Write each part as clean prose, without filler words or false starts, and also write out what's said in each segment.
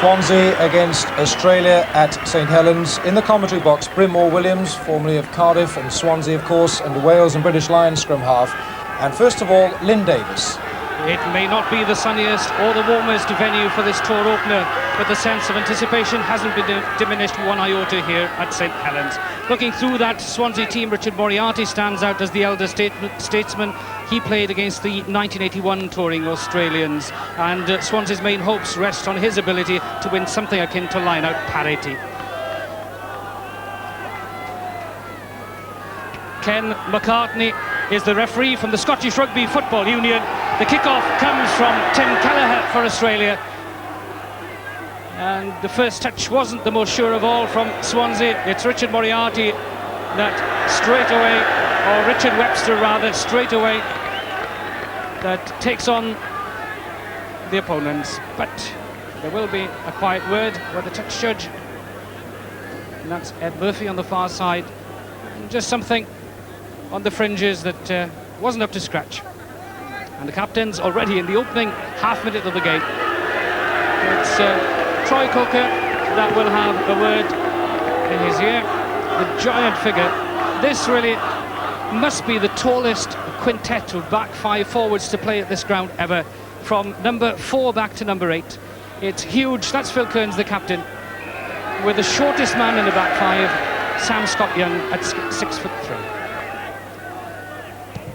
Swansea against Australia at St Helens. In the commentary box, Brynmore Williams, formerly of Cardiff and Swansea, of course, and the Wales and British Lions scrum half. And first of all, Lynn Davis. It may not be the sunniest or the warmest venue for this tour opener, but the sense of anticipation hasn't been diminished one iota here at St Helens. Looking through that Swansea team, Richard Moriarty stands out as the elder statesman. He played against the 1981 touring Australians, and Swansea's main hopes rest on his ability to win something akin to line-out parity. Ken McCartney is the referee from the Scottish Rugby Football Union. The kick-off comes from Tim Kelleher for Australia. And the first touch wasn't the most sure of all from Swansea. It's Richard Moriarty that straight away, or Richard Webster rather, straight away, that takes on the opponents. But there will be a quiet word with the touch judge. And that's Ed Murphy on the far side. And just something on the fringes that wasn't up to scratch. And the captain's already in the opening half minute of the game. It's Troy Coker that will have a word in his ear. The giant figure. This really must be the tallest quintet of back five forwards to play at this ground ever, from number 4 back to number 8. It's huge. That's Phil Kearns, the captain, with the shortest man in the back five, Sam Scott-Young, at 6'3".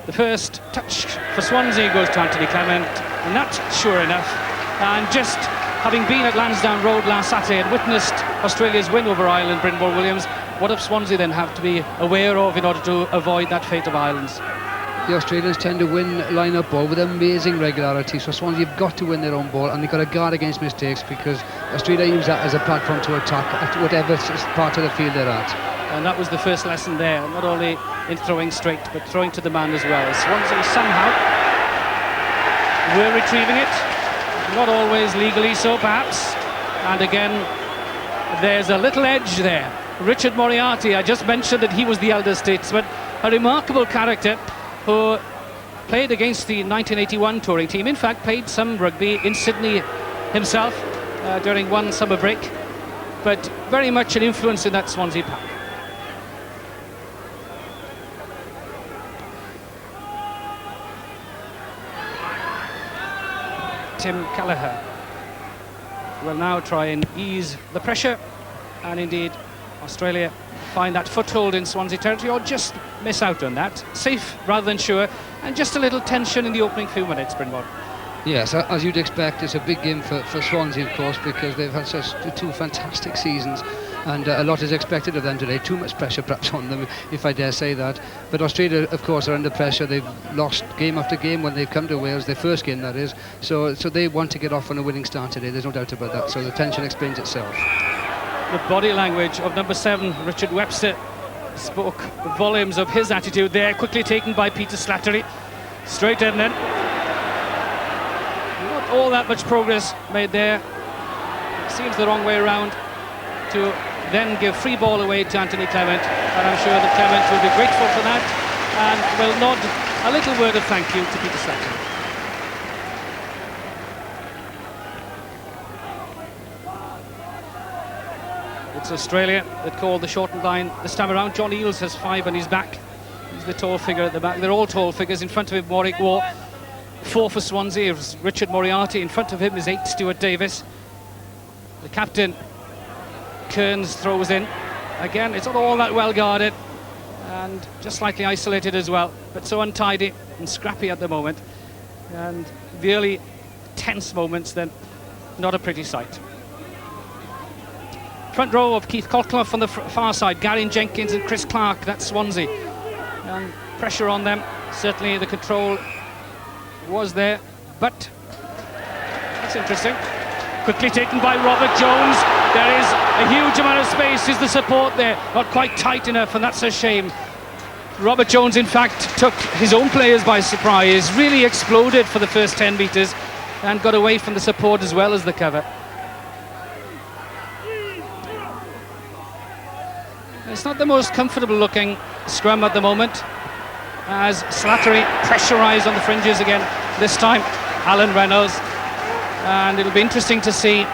The first touch for Swansea goes to Anthony Clement, and that's sure enough. And just having been at Lansdowne Road last Saturday and witnessed Australia's win over Ireland, Brynmore Williams, what does Swansea then have to be aware of in order to avoid that fate of Ireland's? The Australians tend to win line-up ball with amazing regularity, so Swansea have got to win their own ball, and they've got to guard against mistakes, because Australia use that as a platform to attack at whatever part of the field they're at. And that was the first lesson there, not only in throwing straight, but throwing to the man as well. Swansea somehow were retrieving it, not always legally so perhaps. And again, there's a little edge there. Richard Moriarty, I just mentioned that he was the elder statesman, a remarkable character who played against the 1981 touring team. In fact, played some rugby in Sydney himself during one summer break, but very much an influence in that Swansea pack. Tim Kelleher will now try and ease the pressure, and indeed Australia find that foothold in Swansea territory, or just miss out on that. Safe rather than sure, and just a little tension in the opening few minutes, Brynmore. Yes, as you'd expect, it's a big game for Swansea, of course, because they've had such two fantastic seasons, and a lot is expected of them today. Too much pressure perhaps on them, if I dare say that. But Australia, of course, are under pressure. They've lost game after game when they've come to Wales, their first game that is, so they want to get off on a winning start today, there's no doubt about that, so the tension explains itself. The body language of number 7, Richard Webster, spoke volumes of his attitude there, quickly taken by Peter Slattery. Straight in then. Not all that much progress made there. It seems the wrong way around to then give free ball away to Anthony Clement, and I'm sure that Clement will be grateful for that and will nod a little word of thank you to Peter Slattery. It's Australia that called the shortened line this time around. John Eales has 5 on his back. He's the tall figure at the back. They're all tall figures. In front of him, Warwick Waugh. 4 for Swansea is Richard Moriarty. In front of him is 8, Stuart Davis. The captain, Kearns, throws in. Again, it's not all that well guarded, and just slightly isolated as well, but so untidy and scrappy at the moment. And the early tense moments, then, not a pretty sight. Front row of Keith Colclough on the far side, Gary Jenkins and Chris Clark, that's Swansea. And pressure on them, certainly the control was there, but that's interesting. Quickly taken by Robert Jones. There is a huge amount of space. Is the support there? Not quite tight enough, and that's a shame. Robert Jones, in fact, took his own players by surprise, really exploded for the first 10 metres and got away from the support as well as the cover. It's not the most comfortable looking scrum at the moment, as Slattery pressurised on the fringes again, this time Alan Reynolds, and it'll be interesting to see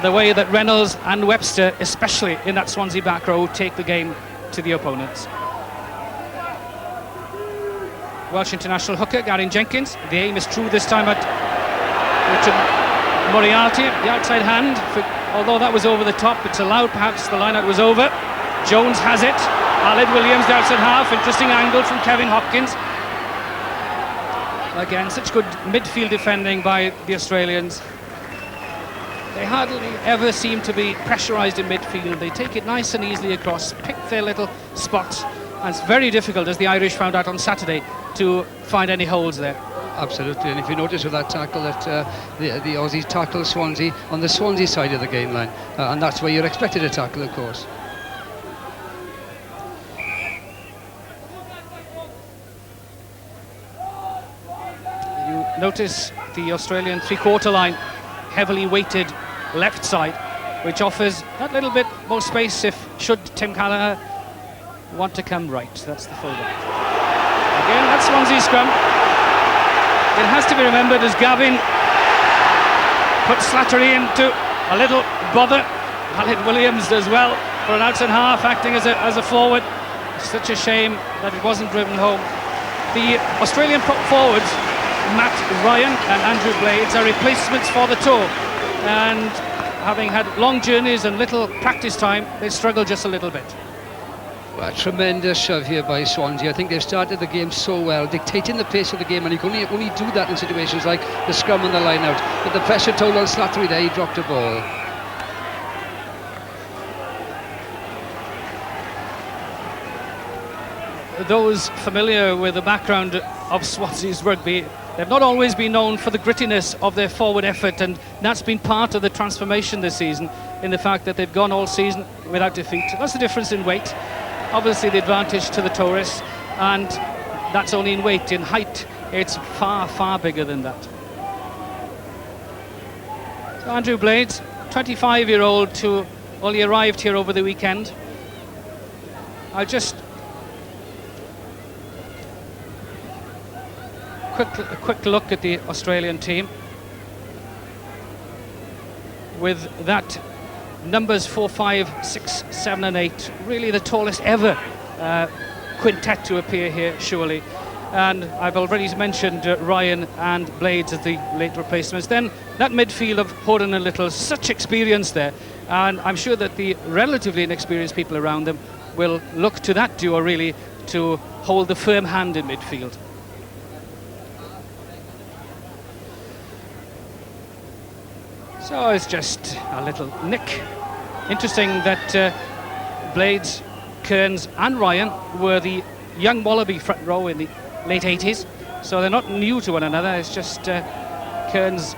the way that Reynolds and Webster, especially in that Swansea back row, take the game to the opponents. Welsh international hooker Gary Jenkins. The aim is true this time at Richard Moriarty. The outside hand, although that was over the top, it's allowed, perhaps the line out was over. Jones has it. Aled Williams, the outside half. Interesting angle from Kevin Hopkins. Again, such good midfield defending by the Australians. They hardly ever seem to be pressurised in midfield. They take it nice and easily across, pick their little spots, and it's very difficult, as the Irish found out on Saturday, to find any holes there. Absolutely, and if you notice with that tackle that the Aussies tackle Swansea on the Swansea side of the game line, and that's where you're expected to tackle, of course. You notice the Australian three-quarter line, heavily weighted left side, which offers that little bit more space should Tim Callagher want to come right. That's the fullback. Again, that's Swansea scrum. It has to be remembered as Gavin put Slattery into a little bother. Aled Williams does well for an outside half, acting as a forward. Such a shame that it wasn't driven home. The Australian forwards, Matt Ryan and Andrew Blades, are replacements for the tour, and having had long journeys and little practice time, they struggle just a little bit. Well, a tremendous shove here by Swansea. I think they've started the game so well, dictating the pace of the game, and you can only do that in situations like the scrum and the line out. But the pressure told on Slattery there, he dropped a ball. Those familiar with the background of Swansea's rugby, they've not always been known for the grittiness of their forward effort, and that's been part of the transformation this season, in the fact that they've gone all season without defeat. That's the difference in weight. Obviously the advantage to the tourists, and that's only in weight. In height, it's far, far bigger than that. So Andrew Blades, 25-year-old who only arrived here over the weekend. I'll just a quick look at the Australian team. With that numbers 4, 5, 6, 7 and 8, really the tallest ever quintet to appear here, surely. And I've already mentioned Ryan and Blades as the late replacements. Then that midfield of Horan and Little, such experience there, and I'm sure that the relatively inexperienced people around them will look to that duo really to hold the firm hand in midfield. So it's just a little nick. Interesting that Blades, Kearns and Ryan were the young Wallaby front row in the late 80s, so they're not new to one another. It's just Kearns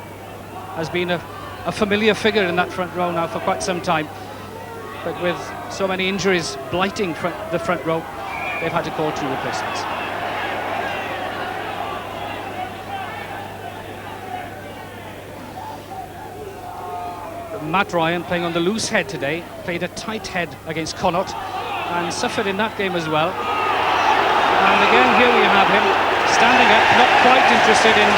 has been a familiar figure in that front row now for quite some time, but with so many injuries blighting the front row, they've had to call 2 replacements. Matt Ryan, playing on the loose head today, played a tight head against Connaught and suffered in that game as well. And again, here we have him standing up, not quite interested in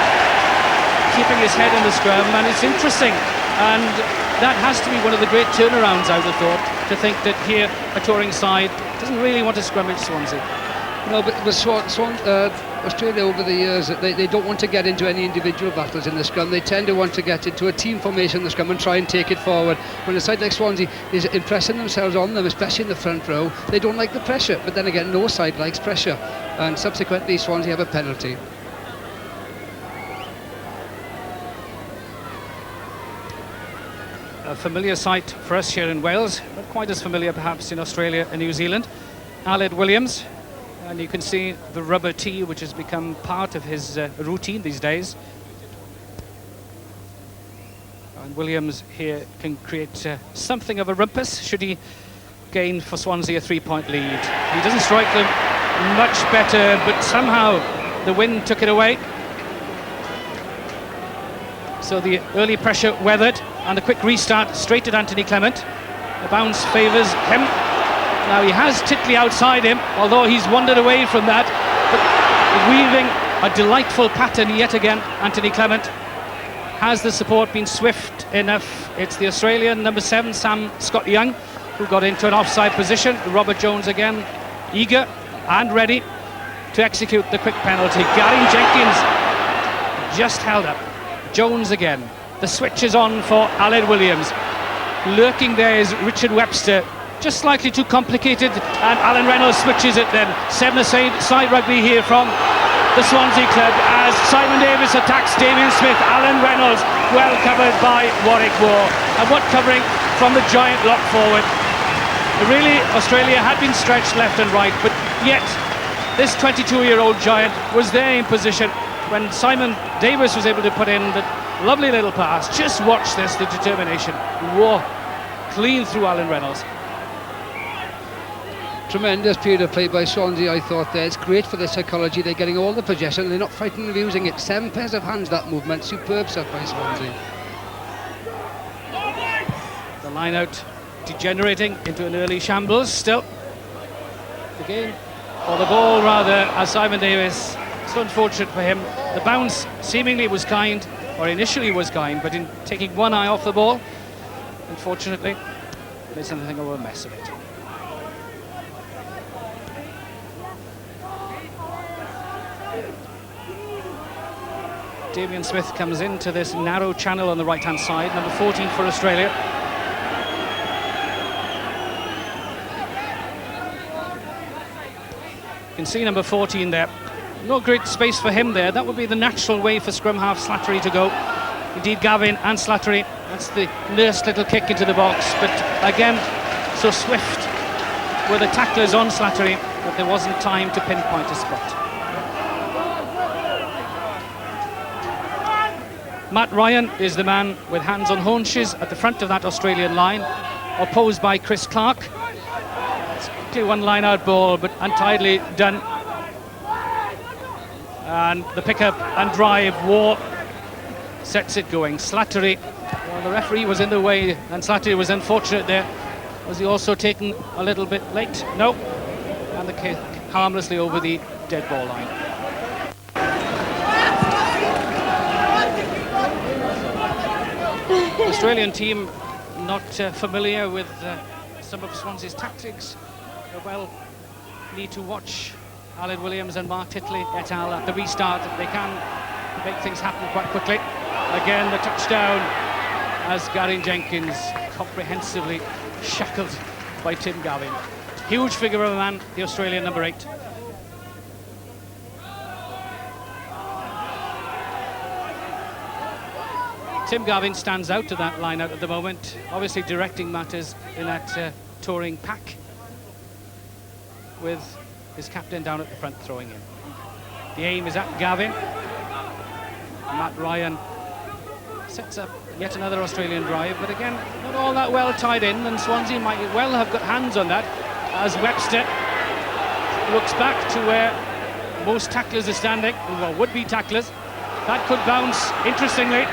keeping his head in the scrum, and it's interesting, and that has to be one of the great turnarounds, I would have thought, to think that here a touring side doesn't really want to scrummage Swansea. No, but Australia over the years, they don't want to get into any individual battles in the scrum. They tend to want to get into a team formation in the scrum and try and take it forward. When a side like Swansea is impressing themselves on them, especially in the front row, they don't like the pressure. But then again, no side likes pressure. And subsequently, Swansea have a penalty. A familiar sight for us here in Wales, not quite as familiar perhaps in Australia and New Zealand. Aled Williams. And you can see the rubber tee, which has become part of his routine these days. And Williams here can create something of a rumpus should he gain for Swansea a 3-point lead. He doesn't strike them much better, but somehow the wind took it away. So the early pressure weathered, and the quick restart straight at Anthony Clement. The bounce favours him. Now he has Titley outside him, although he's wandered away from that, but weaving a delightful pattern yet again. Anthony Clement has the support been swift enough? It's the Australian number 7, Scott Young, who got into an offside position. Robert Jones again, eager and ready to execute the quick penalty. Gary Jenkins just held up. Jones again. The switch is on for Alan Williams. Lurking there is Richard Webster. Just slightly too complicated, and Alan Reynolds switches it then. 7-a-side rugby here from the Swansea club as Simon Davis attacks Damien Smith. Alan Reynolds well covered by Warwick Moore. And what covering from the giant lock forward. Really, Australia had been stretched left and right, but yet this 22-year-old giant was there in position when Simon Davis was able to put in the lovely little pass. Just watch this, the determination. Whoa, clean through Alan Reynolds. Tremendous period of play by Swansea, I thought there. It's great for their psychology. They're getting all the possession. They're not frightened of using it. 7 pairs of hands, that movement. Superb stuff by Swansea. The line out degenerating into an early shambles still. The game, or the ball rather, as Simon Davis, so unfortunate for him. The bounce seemingly was kind, or initially was kind, but in taking one eye off the ball, unfortunately, made something of a mess of it. Damien Smith comes into this narrow channel on the right-hand side, number 14 for Australia. You can see number 14 there. No great space for him there. That would be the natural way for scrum half Slattery to go. Indeed, Gavin and Slattery. That's the nursed little kick into the box. But again, so swift were the tacklers on Slattery that there wasn't time to pinpoint a spot. Matt Ryan is the man with hands on haunches at the front of that Australian line, opposed by Chris Clark. It's quickly one line out ball, but untidily done. And the pickup and drive, War sets it going. Slattery, well, the referee was in the way, and Slattery was unfortunate there. Was he also taken a little bit late? No. And the kick harmlessly over the dead ball line. The Australian team not familiar with some of Swansea's tactics. They well need to watch Alan Williams and Mark Titley et al. At the restart. They can make things happen quite quickly. Again, the touchdown as Gary Jenkins comprehensively shackled by Tim Gavin. Huge figure of a man, the Australian number 8. Tim Gavin stands out to that line out at the moment, obviously directing matters in that touring pack, with his captain down at the front throwing in. The aim is at Gavin. Matt Ryan sets up yet another Australian drive, but again, not all that well tied in, and Swansea might well have got hands on that, as Webster looks back to where most tacklers are standing, well, would-be tacklers. That could bounce, interestingly.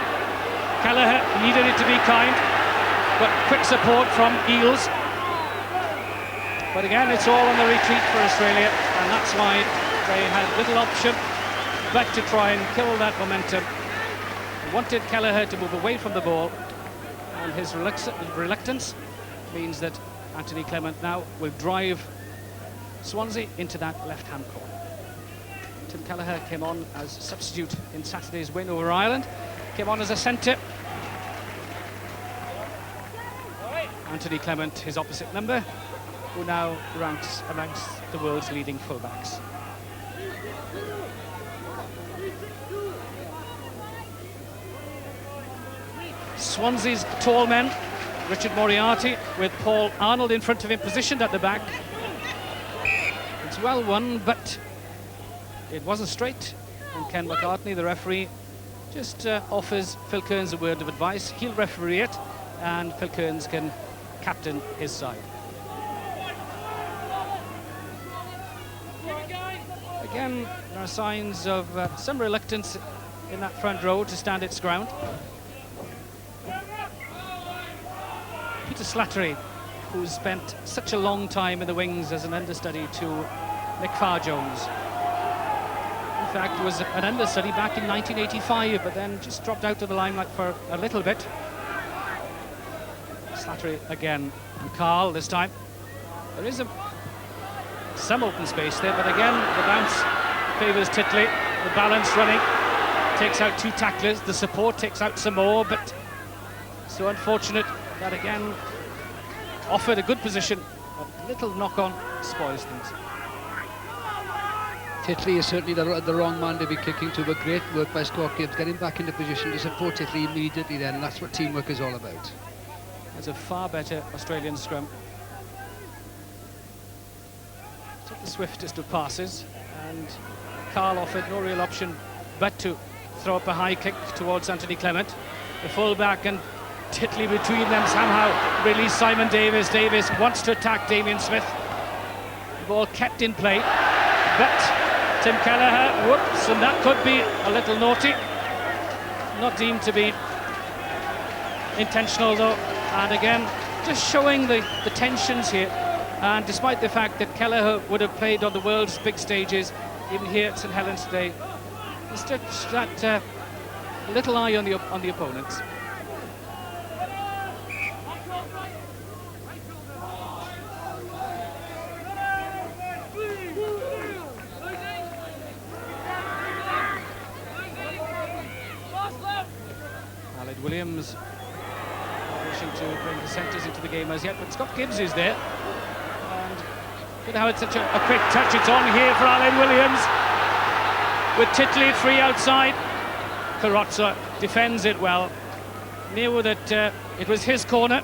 Kelleher needed it to be kind, but quick support from Eales. But again, it's all on the retreat for Australia, and that's why they had little option but to try and kill that momentum. They wanted Kelleher to move away from the ball, and his reluctance means that Anthony Clement now will drive Swansea into that left-hand corner. Tim Kelleher came on as substitute in Saturday's win over Ireland. Came on as a centre. Anthony Clement, his opposite number, who now ranks amongst the world's leading fullbacks. Swansea's tall men, Richard Moriarty with Paul Arnold in front of him, positioned at the back. It's well won, but it wasn't straight, and Ken McCartney, the referee, just offers Phil Kearns a word of advice. He'll referee it, and Phil Kearns can captain his side. Again, there are signs of some reluctance in that front row to stand its ground. Peter Slattery, who's spent such a long time in the wings as an understudy to Nick Farr-Jones. fact, was an understudy back in 1985, but then just dropped out of the limelight for a little bit. Slattery again, and Carl this time. There is some open space there, but again, the bounce favours Titley. The balance running takes out 2 tacklers, the support takes out some more, but so unfortunate that again offered a good position. A little knock-on spoils things. Titley is certainly the wrong man to be kicking to, but great work by Scott Gibbs, getting back into position to support Titley immediately then, and that's what teamwork is all about. That's a far better Australian scrum. Took the swiftest of passes, and Carl offered no real option but to throw up a high kick towards Anthony Clement. The full-back and Titley between them somehow release Simon Davis. Davis wants to attack Damien Smith. The ball kept in play, but Tim Kelleher, whoops, and that could be a little naughty. Not deemed to be intentional though, and again, just showing the tensions here. And despite the fact that Kelleher would have played on the world's big stages, even here at St Helens today, there's just that little eye on the opponents. Williams wishing to bring the centres into the game as yet, but Scott Gibbs is there. And look how it's such a quick touch. It's on here for Alan Williams. With Titley 3 outside. Carrozza defends it well. Knew that it was his corner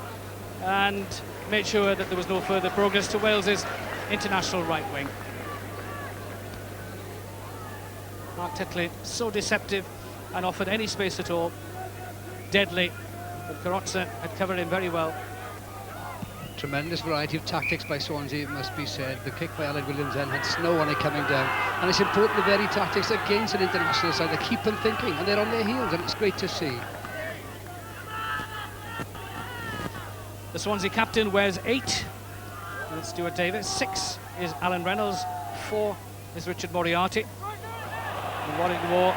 and made sure that there was no further progress to Wales's international right wing. Mark Titley, so deceptive and offered any space at all. Deadly, but Carrozza had covered him very well. Tremendous variety of tactics by Swansea, it must be said. The kick by Alan Williams then had snow on it coming down, and it's important the very tactics against an international side that keep them thinking, and they're on their heels, and it's great to see. The Swansea captain wears 8. That's Stuart Davis. 6 is Alan Reynolds. 4 is Richard Moriarty. The Warwick War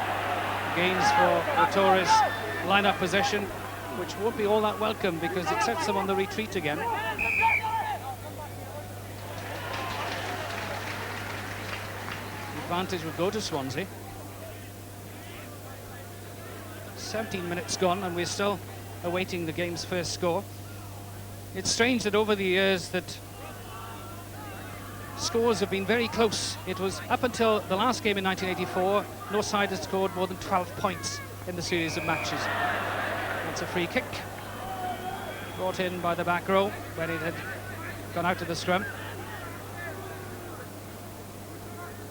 gains for the Tourists line-up possession, which won't be all that welcome because it sets them on the retreat again. The advantage will go to Swansea. 17 minutes gone and we're still awaiting the game's first score. It's strange that over the years that scores have been very close. It was up until the last game in 1984, no side has scored more than 12 points in the series of matches. That's a free kick brought in by the back row when it had gone out to the scrum.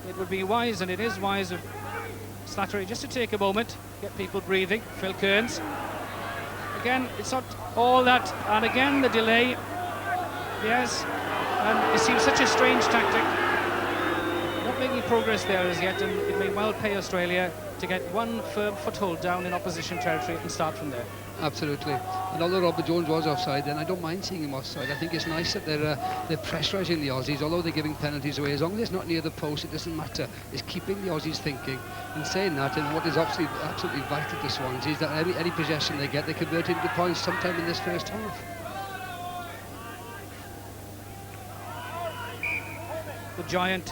It would be wise, and it is wise of Slattery just to take a moment, get people breathing. Phil Kearns again, it's not all that, and again the delay, yes, and it seems such a strange tactic, not making progress there as yet, and it may well pay Australia to get one firm foothold down in opposition territory and start from there. Absolutely. And although Robert Jones was offside, then I don't mind seeing him offside. I think it's nice that they're pressurising the Aussies, although they're giving penalties away. As long as it's not near the post, it doesn't matter. It's keeping the Aussies thinking. And saying that, and what is absolutely vital to Swansea is that any possession they get, they convert into points sometime in this first half. The giant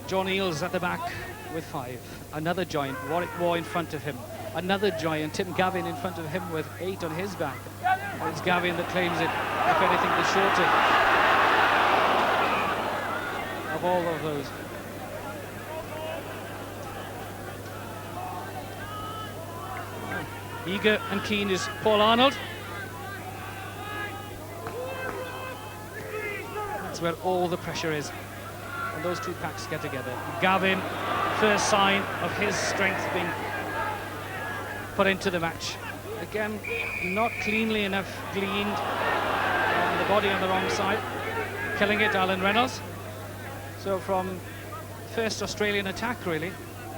John Eales at the back with 5. Another giant, Warwick War in front of him. Another giant, Tim Gavin in front of him with 8 on his back. And it's Gavin that claims it, if anything, the shorter of all of those. Eager and keen is Paul Arnold. That's where all the pressure is. And those two packs get together. Gavin, first sign of his strength being put into the match. Again, not cleanly enough gleaned, and the body on the wrong side. Killing it, Alan Reynolds. So from first Australian attack, really,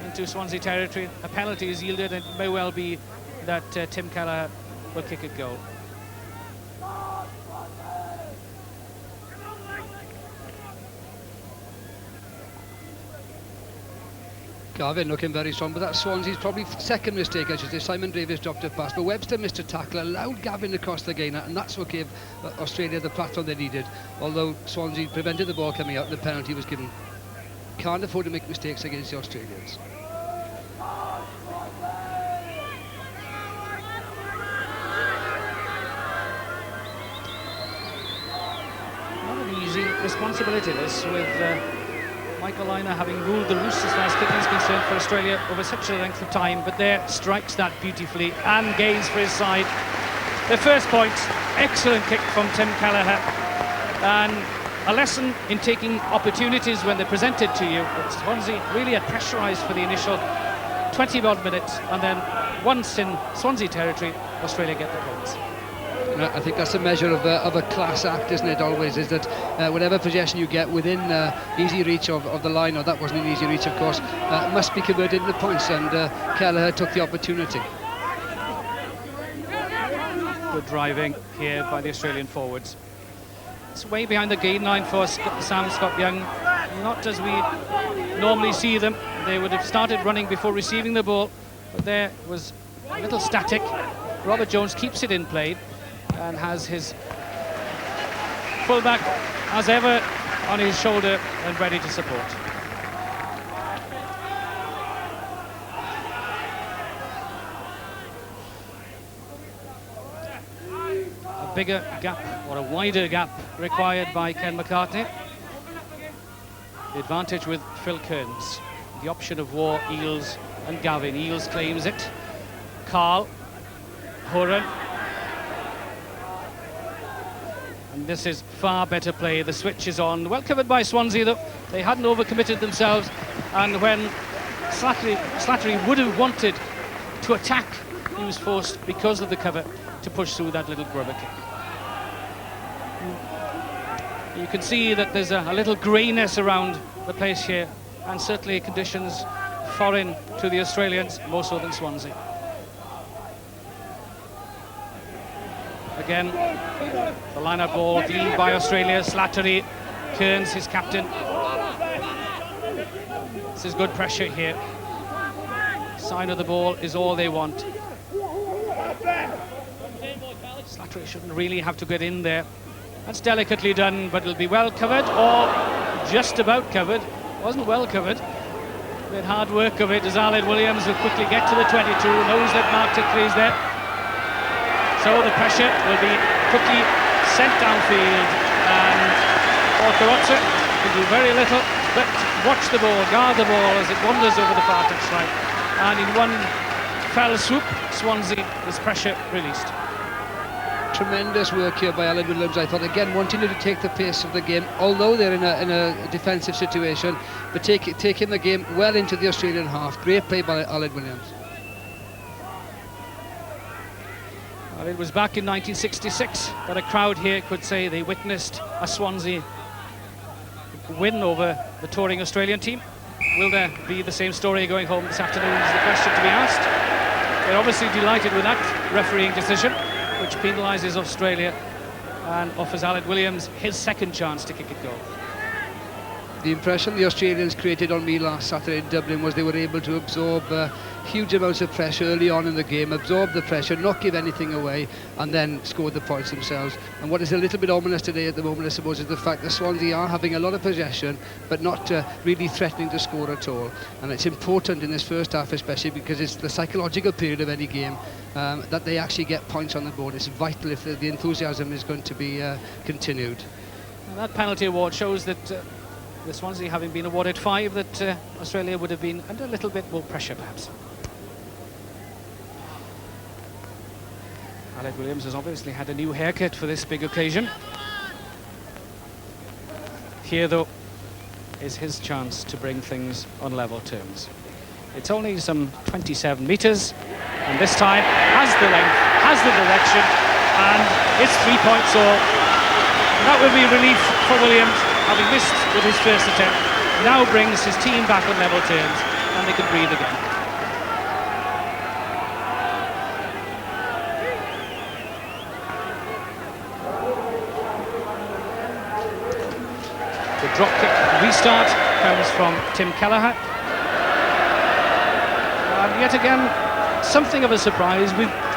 into Swansea territory, a penalty is yielded, and it may well be that Tim Kelleher will kick a goal. Gavin looking very strong, but that's Swansea's probably second mistake, I should say. Simon Davis dropped it past, but Webster missed a tackle, allowed Gavin to cross the gainer, and that's what gave Australia the platform they needed. Although Swansea prevented the ball coming out, the penalty was given. Can't afford to make mistakes against the Australians. Not an easy responsibility this, with Michael Liner having ruled the roost as far as kicking is concerned for Australia over such a length of time, but there strikes that beautifully and gains for his side. The first point, excellent kick from Tim Kelleher, and a lesson in taking opportunities when they're presented to you. But Swansea really are pressurised for the initial 20-odd minutes, and then once in Swansea territory, Australia get the points. I think that's a measure of a class act, isn't it, always, is that whatever possession you get within easy reach of the line, or that wasn't an easy reach, of course, must be converted into points, and Kelleher took the opportunity. Good driving here by the Australian forwards. It's way behind the gain line for Sam Scott Young, not as we normally see them. They would have started running before receiving the ball, but there was a little static. Robert Jones keeps it in play and has his fullback, as ever, on his shoulder and ready to support. A bigger gap, or a wider gap, required by Ken McCartney. The advantage with Phil Kearns. The option of War, Eales and Gavin. Eales claims it. Carl, Horan. And this is far better play. The switch is on. Well covered by Swansea, though. They hadn't overcommitted themselves. And when Slattery would have wanted to attack, he was forced, because of the cover, to push through that little grubber kick. You can see that there's a little greyness around the place here, and certainly conditions foreign to the Australians, more so than Swansea. Again, the line-out ball gleaned by Australia. Slattery, Kearns, his captain. This is good pressure here. Sign of the ball is all they want. Slattery shouldn't really have to get in there. That's delicately done, but it'll be well covered, or just about covered. Wasn't well covered. A bit hard work of it as Aled Williams will quickly get to the 22, knows that Mark Tickley is there. So the pressure will be quickly sent downfield, and Orkarotsa can do very little, but watch the ball, guard the ball as it wanders over the far touchline. And in one fell swoop, Swansea is pressure released. Tremendous work here by Aled Williams, I thought, again wanting to take the pace of the game, although they're in a defensive situation, but taking the game well into the Australian half. Great play by Aled Williams. Well, it was back in 1966 that a crowd here could say they witnessed a Swansea win over the touring Australian team. Will there be the same story going home this afternoon is the question to be asked. They're obviously delighted with that refereeing decision, which penalises Australia and offers Aled Williams his second chance to kick it goal. The impression the Australians created on me last Saturday in Dublin was they were able to absorb huge amounts of pressure early on in the game, absorb the pressure, not give anything away, and then score the points themselves. And what is a little bit ominous today at the moment, I suppose, is the fact that Swansea are having a lot of possession, but not really threatening to score at all. And it's important in this first half, especially because it's the psychological period of any game, that they actually get points on the board. It's vital if the enthusiasm is going to be continued. And that penalty award shows that the Swansea, having been awarded 5, that Australia would have been under a little bit more pressure, perhaps. Aled Williams has obviously had a new haircut for this big occasion. Here, though, is his chance to bring things on level terms. It's only some 27 metres, and this time has the length, has the direction, and it's 3 points all. And that will be relief for Williams, having missed with his first attempt. Now brings his team back on level terms, and they can breathe again. The drop kick restart comes from Tim Kelleher. yet again, something of a surprise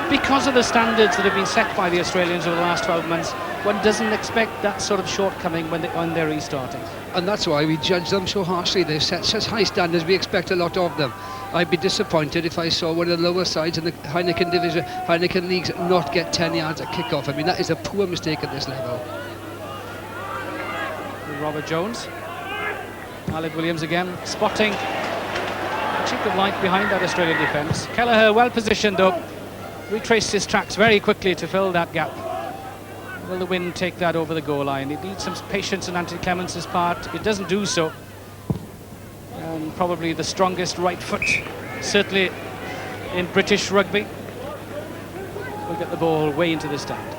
because of the standards that have been set by the Australians over the last 12 months. One doesn't expect that sort of shortcoming when they're restarting. And that's why we judge them so harshly. They've set such high standards, we expect a lot of them. I'd be disappointed if I saw one of the lower sides in the Heineken division, Heineken leagues, not get 10 yards at kick-off. I mean, that is a poor mistake at this level. Robert Jones. Aled Williams again, spotting a chink of light behind that Australian defence. Kelleher well positioned though, retraced his tracks very quickly to fill that gap. Will the wind take that over the goal line? It needs some patience on Anthony Clements' part. It doesn't do so. And probably the strongest right foot, certainly in British rugby, will get the ball way into the stand.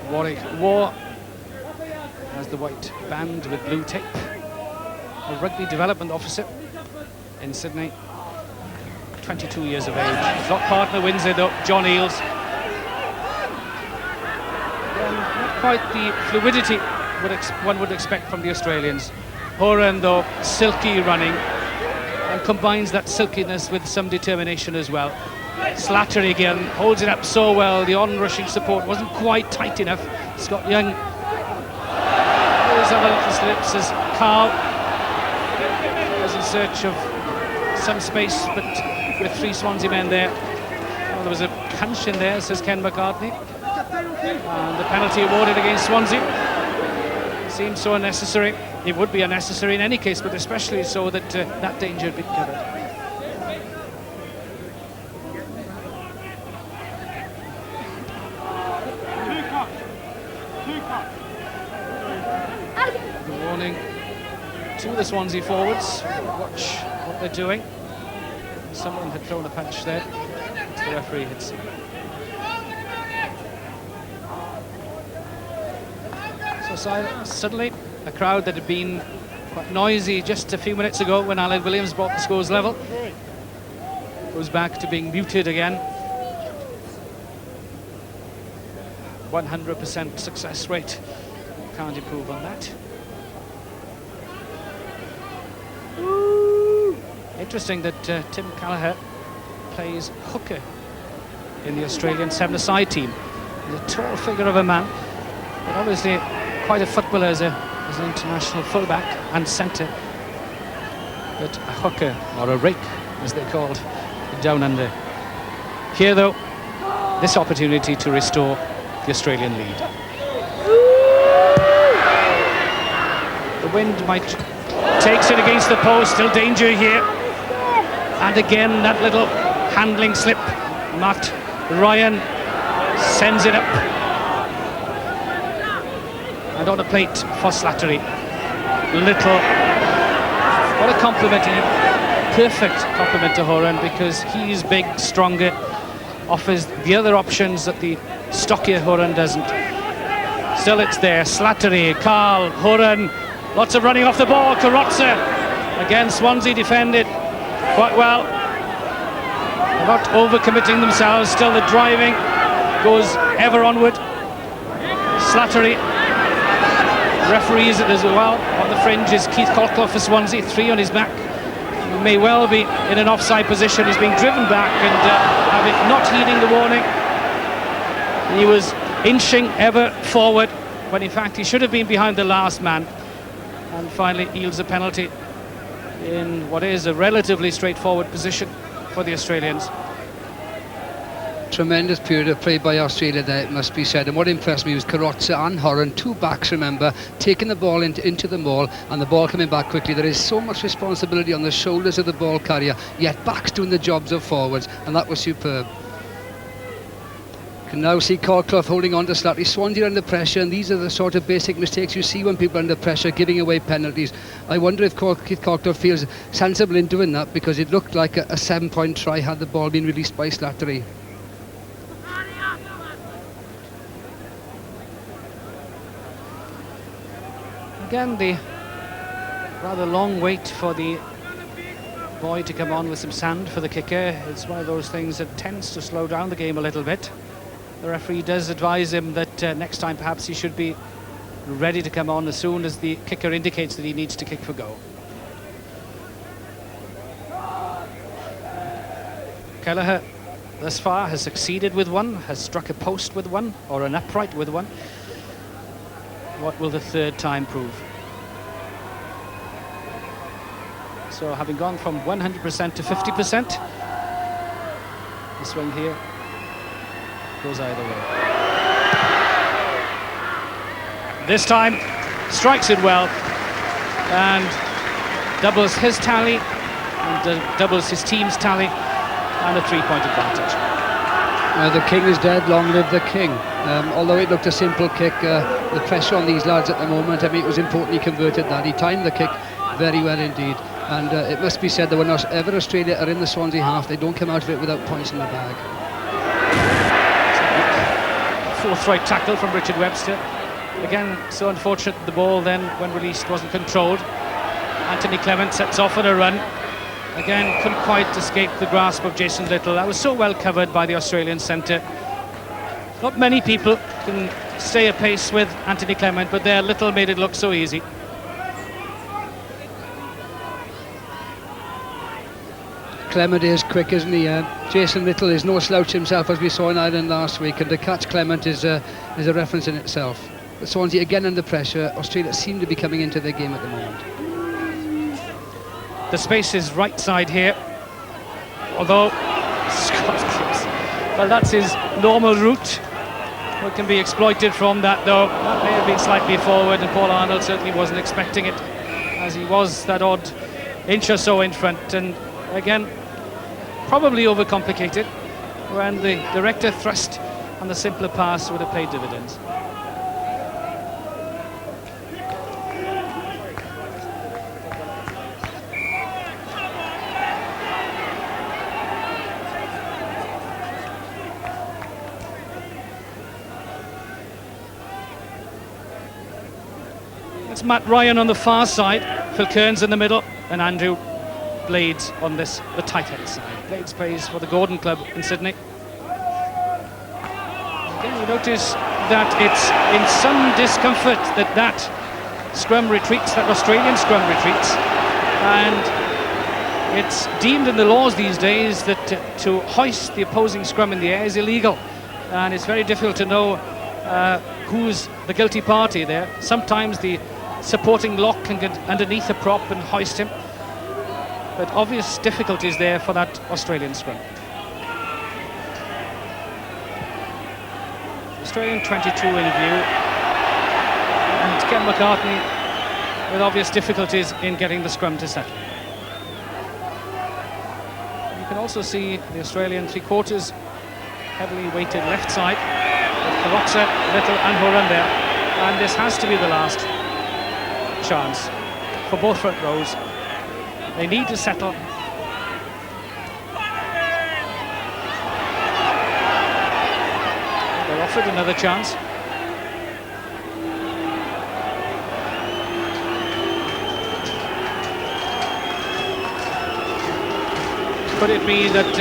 Warwick War has the white band with blue tape. A rugby development officer in Sydney, 22 years of age. His lock partner wins it though, John Eales. Not quite the fluidity one would expect from the Australians. Horan though, silky running, and combines that silkiness with some determination as well. Slattery again, holds it up so well. The on-rushing support wasn't quite tight enough. Scott Young goes on a little slips as Carl was in search of some space, but with 3 Swansea men there. Well, there was a punch in there, says Ken McCartney. And the penalty awarded against Swansea seemed so unnecessary. It would be unnecessary in any case, but especially so that that danger had been covered. Good warning to the Swansea forwards. Watch what they're doing. Someone had thrown a punch there, which the referee had seen. So suddenly, a crowd that had been quite noisy just a few minutes ago when Aled Williams brought the scores level goes back to being muted again. 100% success rate. Can't improve on that. Interesting that Tim Kelleher plays hooker in the Australian 7-a-side team. He's a tall figure of a man, but obviously quite a footballer as an international fullback and centre. But a hooker, or a rake as they're called down under. Here though, this opportunity to restore the Australian lead. The wind might takes it against the post, still danger here. And again that little handling slip. Matt Ryan sends it up. And on a plate for Slattery. Little, what a compliment, perfect compliment to Horan, because he's big, stronger, offers the other options that the stockier Horan doesn't. Still it's there, Slattery, Carl, Horan, lots of running off the ball, Carrozza. Again, Swansea defended quite well. They're not overcommitting themselves, still the driving goes ever onward. Slattery referees it as well. On the fringe is Keith Colclough for Swansea, 3 on his back. He may well be in an offside position. He's being driven back and not heeding the warning. He was inching ever forward when in fact he should have been behind the last man, and finally yields a penalty in what is a relatively straightforward position for the Australians. Tremendous period of play by Australia there, it must be said, and what impressed me was Carrozza and Horan, 2 backs, remember, taking the ball into the maul and the ball coming back quickly. There is so much responsibility on the shoulders of the ball carrier, yet backs doing the jobs of forwards, and that was superb. Can now see Colclough holding on to Slattery. Swansea under pressure, and these are the sort of basic mistakes you see when people are under pressure, giving away penalties. I wonder if Keith Colclough feels sensible in doing that, because it looked like a 7-point try had the ball been released by Slattery. Again, the rather long wait for the boy to come on with some sand for the kicker. It's one of those things that tends to slow down the game a little bit. The referee does advise him that next time perhaps he should be ready to come on as soon as the kicker indicates that he needs to kick for goal. Kelleher thus far has succeeded with one, has struck a post with one, or an upright with one. What will the third time prove? So having gone from 100% to 50%, the swing here goes either way. This time strikes it well and doubles his tally and doubles his team's tally, and a 3-point advantage. The king is dead, long live the king. Although it looked a simple kick, the pressure on these lads at the moment, I mean, it was important he converted that. He timed the kick very well indeed. And it must be said that whenever Australia are in the Swansea half, they don't come out of it without points in the bag. Forthright tackle from Richard Webster. Again, so unfortunate the ball then, when released, wasn't controlled. Anthony Clement sets off on a run. Again, couldn't quite escape the grasp of Jason Little. That was so well covered by the Australian centre. Not many people can stay apace with Anthony Clement, but there Little made it look so easy. Clement is quick, isn't he? Jason Little is no slouch himself, as we saw in Ireland last week, and to catch Clement is a reference in itself. But Swansea again under pressure. Australia seem to be coming into their game at the moment. The space is right side here, although Scott Gibbs, well, that's his normal route. What can be exploited from that, though, that may have been slightly forward, and Paul Arnold certainly wasn't expecting it, as he was that odd inch or so in front, and again probably overcomplicated when the director thrust and the simpler pass would have paid dividends. It's Matt Ryan on the far side, Phil Kearns in the middle, and Andrew Blades on the tight head side. Blades plays for the Gordon Club in Sydney. Again, you notice that it's in some discomfort that scrum retreats, that Australian scrum retreats, and it's deemed in the laws these days that to hoist the opposing scrum in the air is illegal, and it's very difficult to know who's the guilty party there. Sometimes the supporting lock can get underneath a prop and hoist him, but obvious difficulties there for that Australian scrum. Australian 22 in view, and Ken McCartney with obvious difficulties in getting the scrum to settle. You can also see the Australian three-quarters heavily weighted left side with Kawaksa, Little and Horan there, and this has to be the last chance for both front rows. They need to settle. They're offered another chance. Could it be that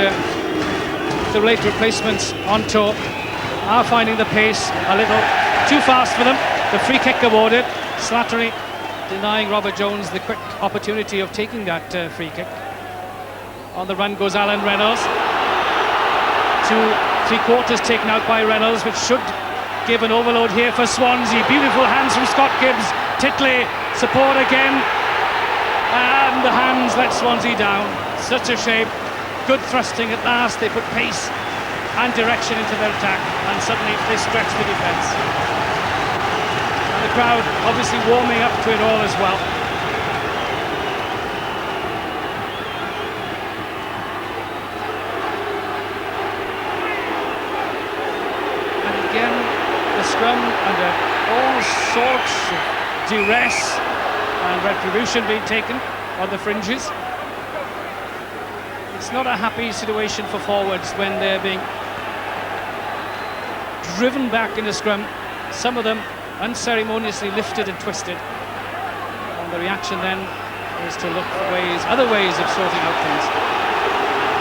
the late replacements on tour are finding the pace a little too fast for them? The free kick awarded. Slattery denying Robert Jones the quick opportunity of taking that free kick. On the run goes Alan Reynolds. 2 3/4 taken out by Reynolds, which should give an overload here for Swansea. Beautiful hands from Scott Gibbs. Titley, support again. And the hands let Swansea down. Such a shame. Good thrusting at last. They put pace and direction into their attack, and suddenly they stretch the defence. And the crowd obviously warming up to it all as well. And again, the scrum under all sorts of duress and retribution being taken on the fringes. It's not a happy situation for forwards when they're being driven back in the scrum, some of them unceremoniously lifted and twisted, and the reaction then is to look for other ways of sorting out things.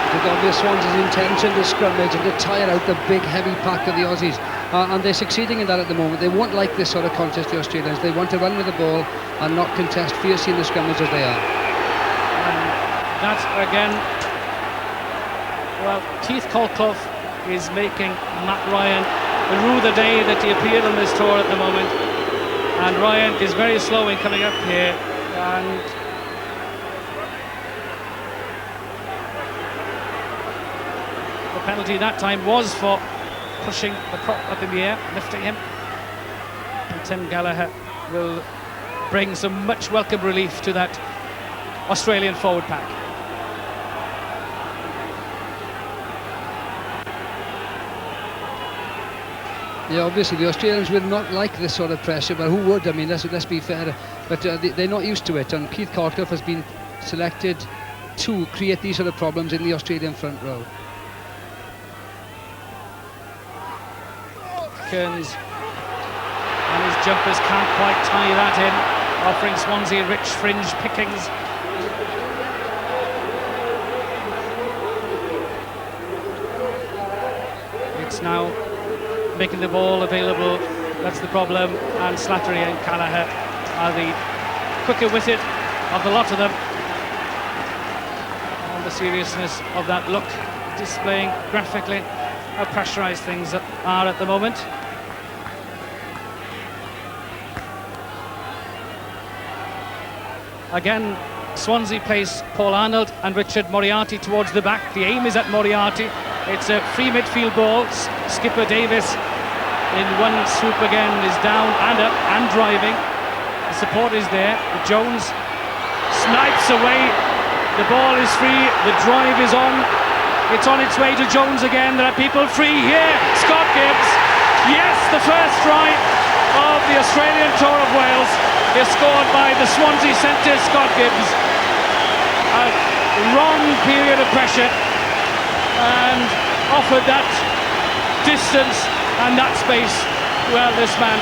It's obvious Swansea's intention to scrummage and to tire out the big heavy pack of the Aussies, and they're succeeding in that at the moment. They won't like this sort of contest, the Australians. They want to run with the ball and not contest fiercely in the scrummage as they are. That again, well, Keith Colclough is making Matt Ryan rue the day that he appeared on this tour at the moment, and Ryan is very slow in coming up here, and the penalty that time was for pushing the prop up in the air, lifting him, and Tim Gallagher will bring some much welcome relief to that Australian forward pack. Yeah, obviously the Australians will not like this sort of pressure, but who would? I mean, let's be fair. But they're not used to it, and Keith Colclough has been selected to create these sort of problems in the Australian front row. Kearns and his jumpers can't quite tie that in, offering Swansea rich fringe pickings. It's now making the ball available, that's the problem, and Slattery and Gallagher are the quicker-witted of the lot of them. And the seriousness of that look, displaying graphically how pressurised things are at the moment. Again, Swansea plays Paul Arnold and Richard Moriarty towards the back. The aim is at Moriarty. It's a free midfield ball. Skipper Davis in one swoop again is down and up and driving. The support is there. Jones snipes away. The ball is free. The drive is on. It's on its way to Jones again. There are people free here. Scott Gibbs. Yes, the first try of the Australian Tour of Wales is scored by the Swansea centre, Scott Gibbs. A wrong period of pressure and offered that distance and that space. Well, this man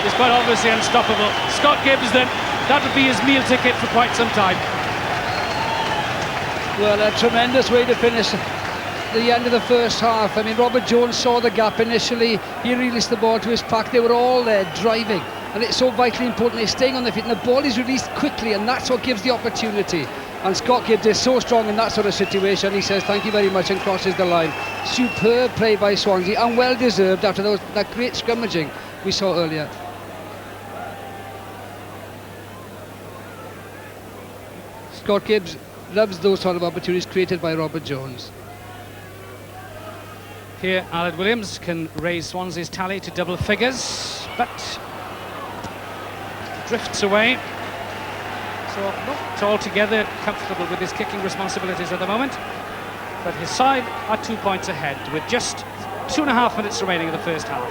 is quite obviously unstoppable. Scott Gibbs, then, that would be his meal ticket for quite some time. Well, a tremendous way to finish the end of the first half. I mean, Robert Jones saw the gap initially. He released the ball to his pack. They were all there driving, and it's so vitally important they're staying on their feet, and the ball is released quickly, and that's what gives the opportunity. And Scott Gibbs is so strong in that sort of situation. He says thank you very much and crosses the line. Superb play by Swansea, and well deserved after that great scrummaging we saw earlier. Scott Gibbs loves those sort of opportunities created by Robert Jones. Here, Aled Williams can raise Swansea's tally to double figures, but drifts away. So not altogether comfortable with his kicking responsibilities at the moment, but his side are 2 points ahead with just 2.5 minutes remaining in the first half.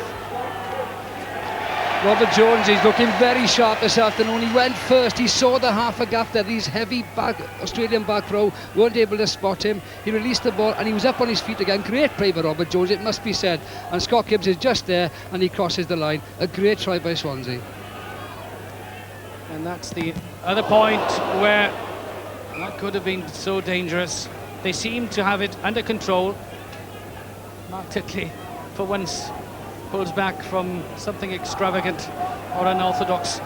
Robert Jones is looking very sharp this afternoon. He went first, he saw the half a gap there. These heavy Australian back row weren't able to spot him. He released the ball and he was up on his feet again. Great play by Robert Jones, it must be said. And Scott Gibbs is just there and he crosses the line. A great try by Swansea. And that's the other point where that could have been so dangerous. They seem to have it under control. Mark Titley, for once, pulls back from something extravagant or unorthodox.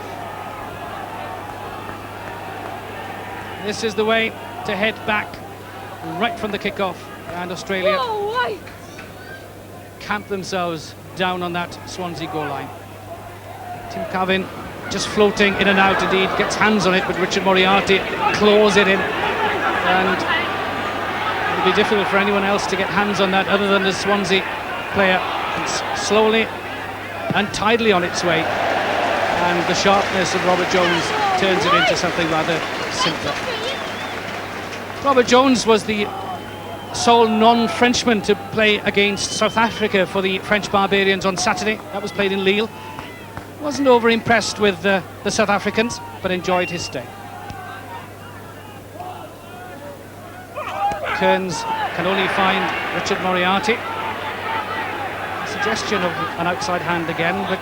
This is the way to head back right from the kickoff, and Australia camp themselves down on that Swansea goal line. Tim Cavin just floating in and out, indeed, gets hands on it, but Richard Moriarty claws it in, and it'll be difficult for anyone else to get hands on that other than the Swansea player. It's slowly and tidily on its way, and the sharpness of Robert Jones turns it into something rather simpler. Robert Jones was the sole non-Frenchman to play against South Africa for the French Barbarians on Saturday. That was played in Lille. Wasn't over impressed with the South Africans, but enjoyed his stay. Kearns can only find Richard Moriarty. Suggestion of an outside hand again, but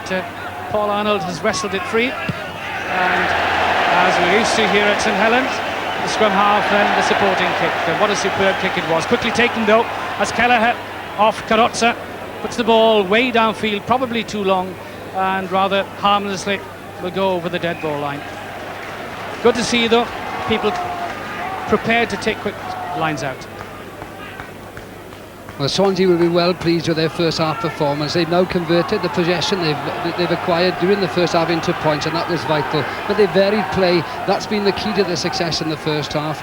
Paul Arnold has wrestled it free, and as we're used to here at St Helens, the the scrum half and the supporting kick. And what a superb kick it was. Quickly taken though, as Kelleher off Carrozza puts the ball way downfield, probably too long, and rather harmlessly will go over the dead ball line. Good to see though, people prepared to take quick lines out. Well, Swansea will be well pleased with their first half performance. They've now converted the possession they've acquired during the first half into points, and that was vital. But they varied play. That's been the key to their success in the first half.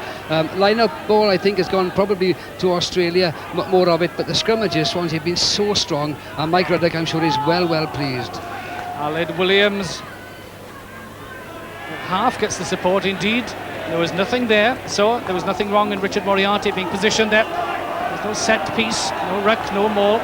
Line-up ball, I think, has gone probably to Australia, more of it. But the scrummages, Swansea have been so strong, and Mike Ruddock, I'm sure, is well pleased. Aled Williams, half gets the support indeed. There was nothing there, so there was nothing wrong in Richard Moriarty being positioned there. There's no set piece, no ruck, no maul.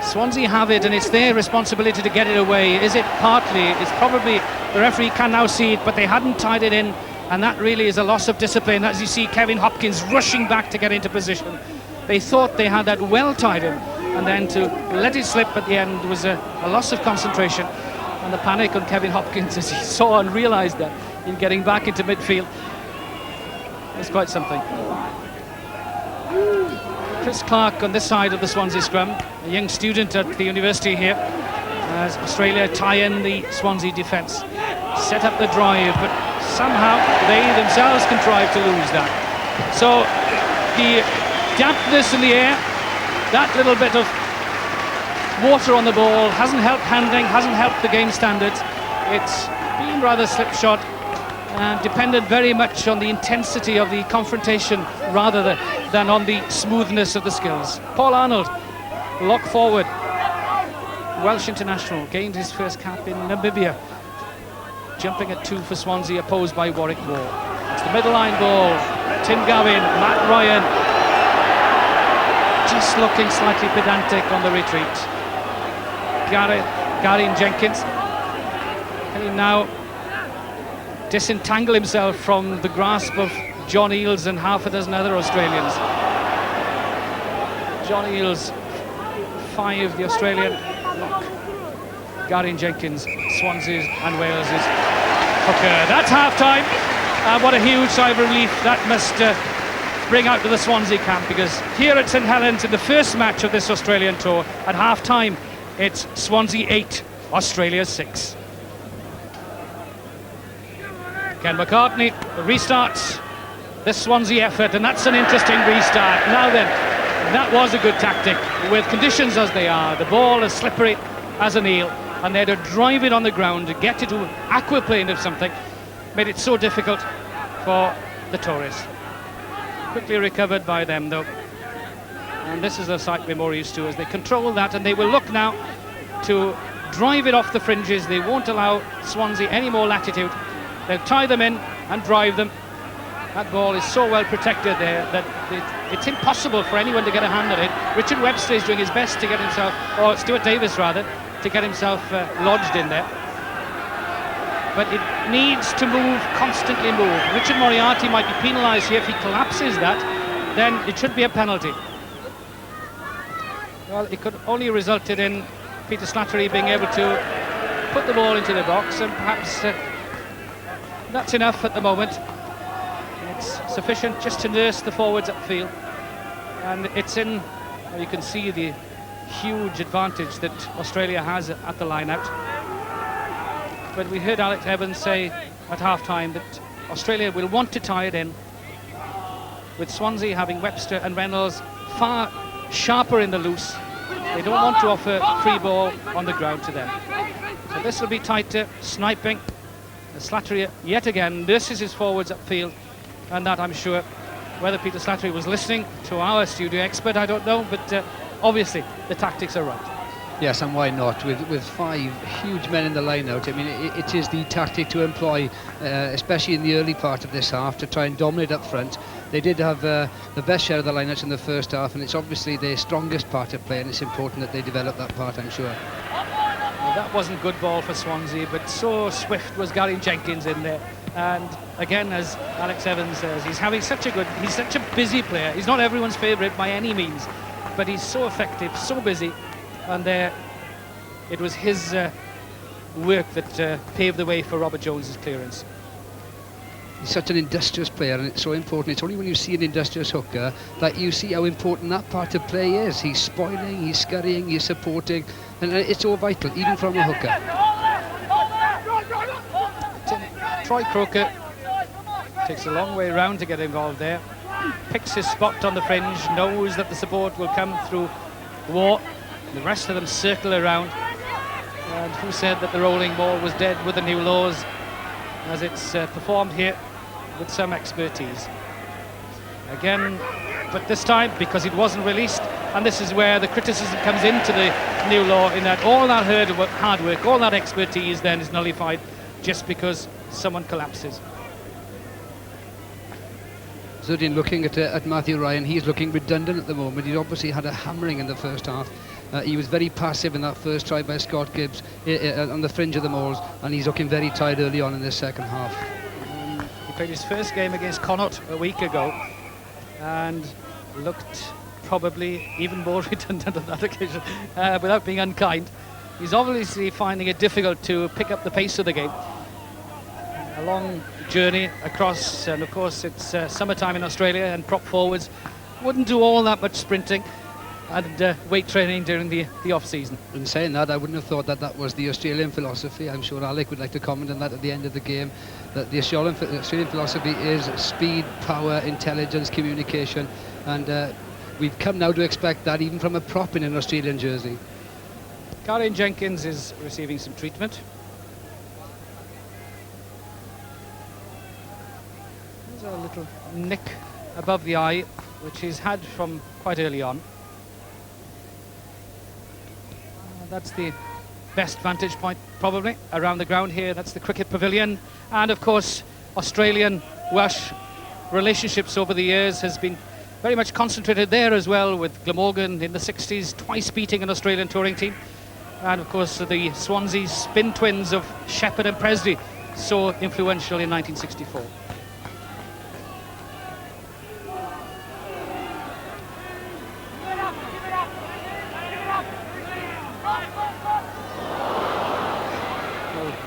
Swansea have it, and it's their responsibility to get it away. Is it partly? It's probably, the referee can now see it, but they hadn't tied it in, and that really is a loss of discipline. As you see Kevin Hopkins rushing back to get into position. They thought they had that well tied in, and then to let it slip at the end was a loss of concentration. And the panic on Kevin Hopkins as he saw and realised that in getting back into midfield was quite something. Chris Clark on this side of the Swansea scrum, a young student at the university here, as Australia tie in the Swansea defence. Set up the drive, but somehow they themselves contrive to lose that. So the dampness in the air, that little bit of water on the ball hasn't helped handling, hasn't helped the game standards. It's been rather slipshod and dependent very much on the intensity of the confrontation rather than on the smoothness of the skills. Paul Arnold, lock forward, Welsh international, gained his first cap in Namibia, jumping at 2 for Swansea, opposed by Warwick Wall. It's the middle line ball, Tim Gavin, Matt Ryan, just looking slightly pedantic on the retreat. Gary Jenkins can he now disentangle himself from the grasp of John Eales and half a dozen other Australians. John Eales, 5, the Australian lock. Gary Jenkins, Swansea's and Wales's hooker. That's half-time, and what a huge sigh of relief that must bring out to the Swansea camp, because here at St Helens in the first match of this Australian tour, at half-time it's Swansea 8, Australia 6. Ken McCartney restarts this Swansea effort, and that's an interesting restart. Now then, that was a good tactic. With conditions as they are, the ball as slippery as an eel, and they had to drive it on the ground to get it to aquaplane of something, made it so difficult for the tourists. Quickly recovered by them though, and this is a sight we're more used to as they control that, and they will look now to drive it off the fringes. They won't allow Swansea any more latitude. They'll tie them in and drive them. That ball is so well protected there that it's impossible for anyone to get a hand on it. Richard Webster is doing his best to get himself, or Stuart Davis rather, to get himself lodged in there. But it needs to move, constantly move. Richard Moriarty might be penalised here if he collapses that, then it should be a penalty. Well, it could only resulted in Peter Slattery being able to put the ball into the box, and perhaps that's enough at the moment. It's sufficient just to nurse the forwards upfield, and it's in. Well, you can see the huge advantage that Australia has at the line-out. But we heard Alex Evans say at half-time that Australia will want to tie it in, with Swansea having Webster and Reynolds far sharper in the loose. They don't want to offer free ball on the ground to them. So this will be tighter, sniping. Slattery yet again nurses his forwards upfield, and that, I'm sure, whether Peter Slattery was listening to our studio expert, I don't know, but obviously the tactics are right. Yes, and why not? With 5 huge men in the line-out, I mean, it is the tactic to employ, especially in the early part of this half, to try and dominate up front. They did have the best share of the line-outs in the first half, and it's obviously their strongest part of play, and it's important that they develop that part, I'm sure. Well, that wasn't good ball for Swansea, but so swift was Gary Jenkins in there. And again, as Alex Evans says, he's such a busy player. He's not everyone's favourite by any means, but he's so effective, so busy. And it was his work that paved the way for Robert Jones's clearance. He's such an industrious player, and it's so important. It's only when you see an industrious hooker that you see how important that part of play is. He's spoiling, he's scurrying, he's supporting, and it's so vital, even from a hooker. Troy Croker takes a long way round to get involved there. Picks his spot on the fringe, knows that the support will come through War. The rest of them circle around. And who said that the rolling ball was dead with the new laws, as it's performed here with some expertise. Again, but this time, because it wasn't released, and this is where the criticism comes into the new law, in that all that hard work, all that expertise then is nullified just because someone collapses. Zudin looking at Matthew Ryan, he's looking redundant at the moment. He obviously had a hammering in the first half. He was very passive in that first try by Scott Gibbs on the fringe of the mauls, and he's looking very tired early on in this second half. He played his first game against Connacht a week ago and looked probably even more redundant on that occasion, without being unkind. He's obviously finding it difficult to pick up the pace of the game. A long journey across, and of course it's summertime in Australia, and prop forwards wouldn't do all that much sprinting and weight training during the off-season. In saying that, I wouldn't have thought that was the Australian philosophy. I'm sure Alec would like to comment on that at the end of the game, that the Australian philosophy is speed, power, intelligence, communication, and we've come now to expect that even from a prop in an Australian jersey. Karen Jenkins is receiving some treatment. There's a little nick above the eye, which he's had from quite early on. That's the best vantage point probably around the ground here. That's the cricket pavilion, and of course Australian Welsh relationships over the years has been very much concentrated there as well, with Glamorgan in the 60s twice beating an Australian touring team, and of course the Swansea spin twins of Shepherd and Presley, so influential in 1964.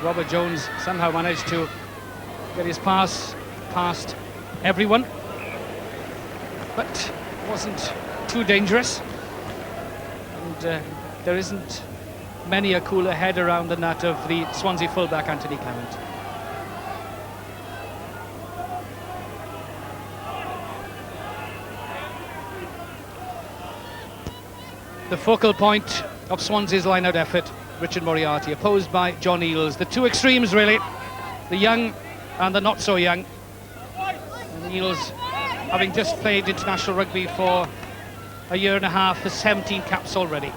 Robert Jones somehow managed to get his pass past everyone, but wasn't too dangerous, and there isn't many a cooler head around than that of the Swansea fullback Anthony Clement. The focal point of Swansea's line-out effort, Richard Moriarty, opposed by John Eales. The two extremes, really, the young and the not so young. And Eales, having just played international rugby for a year and a half, has 17 caps already.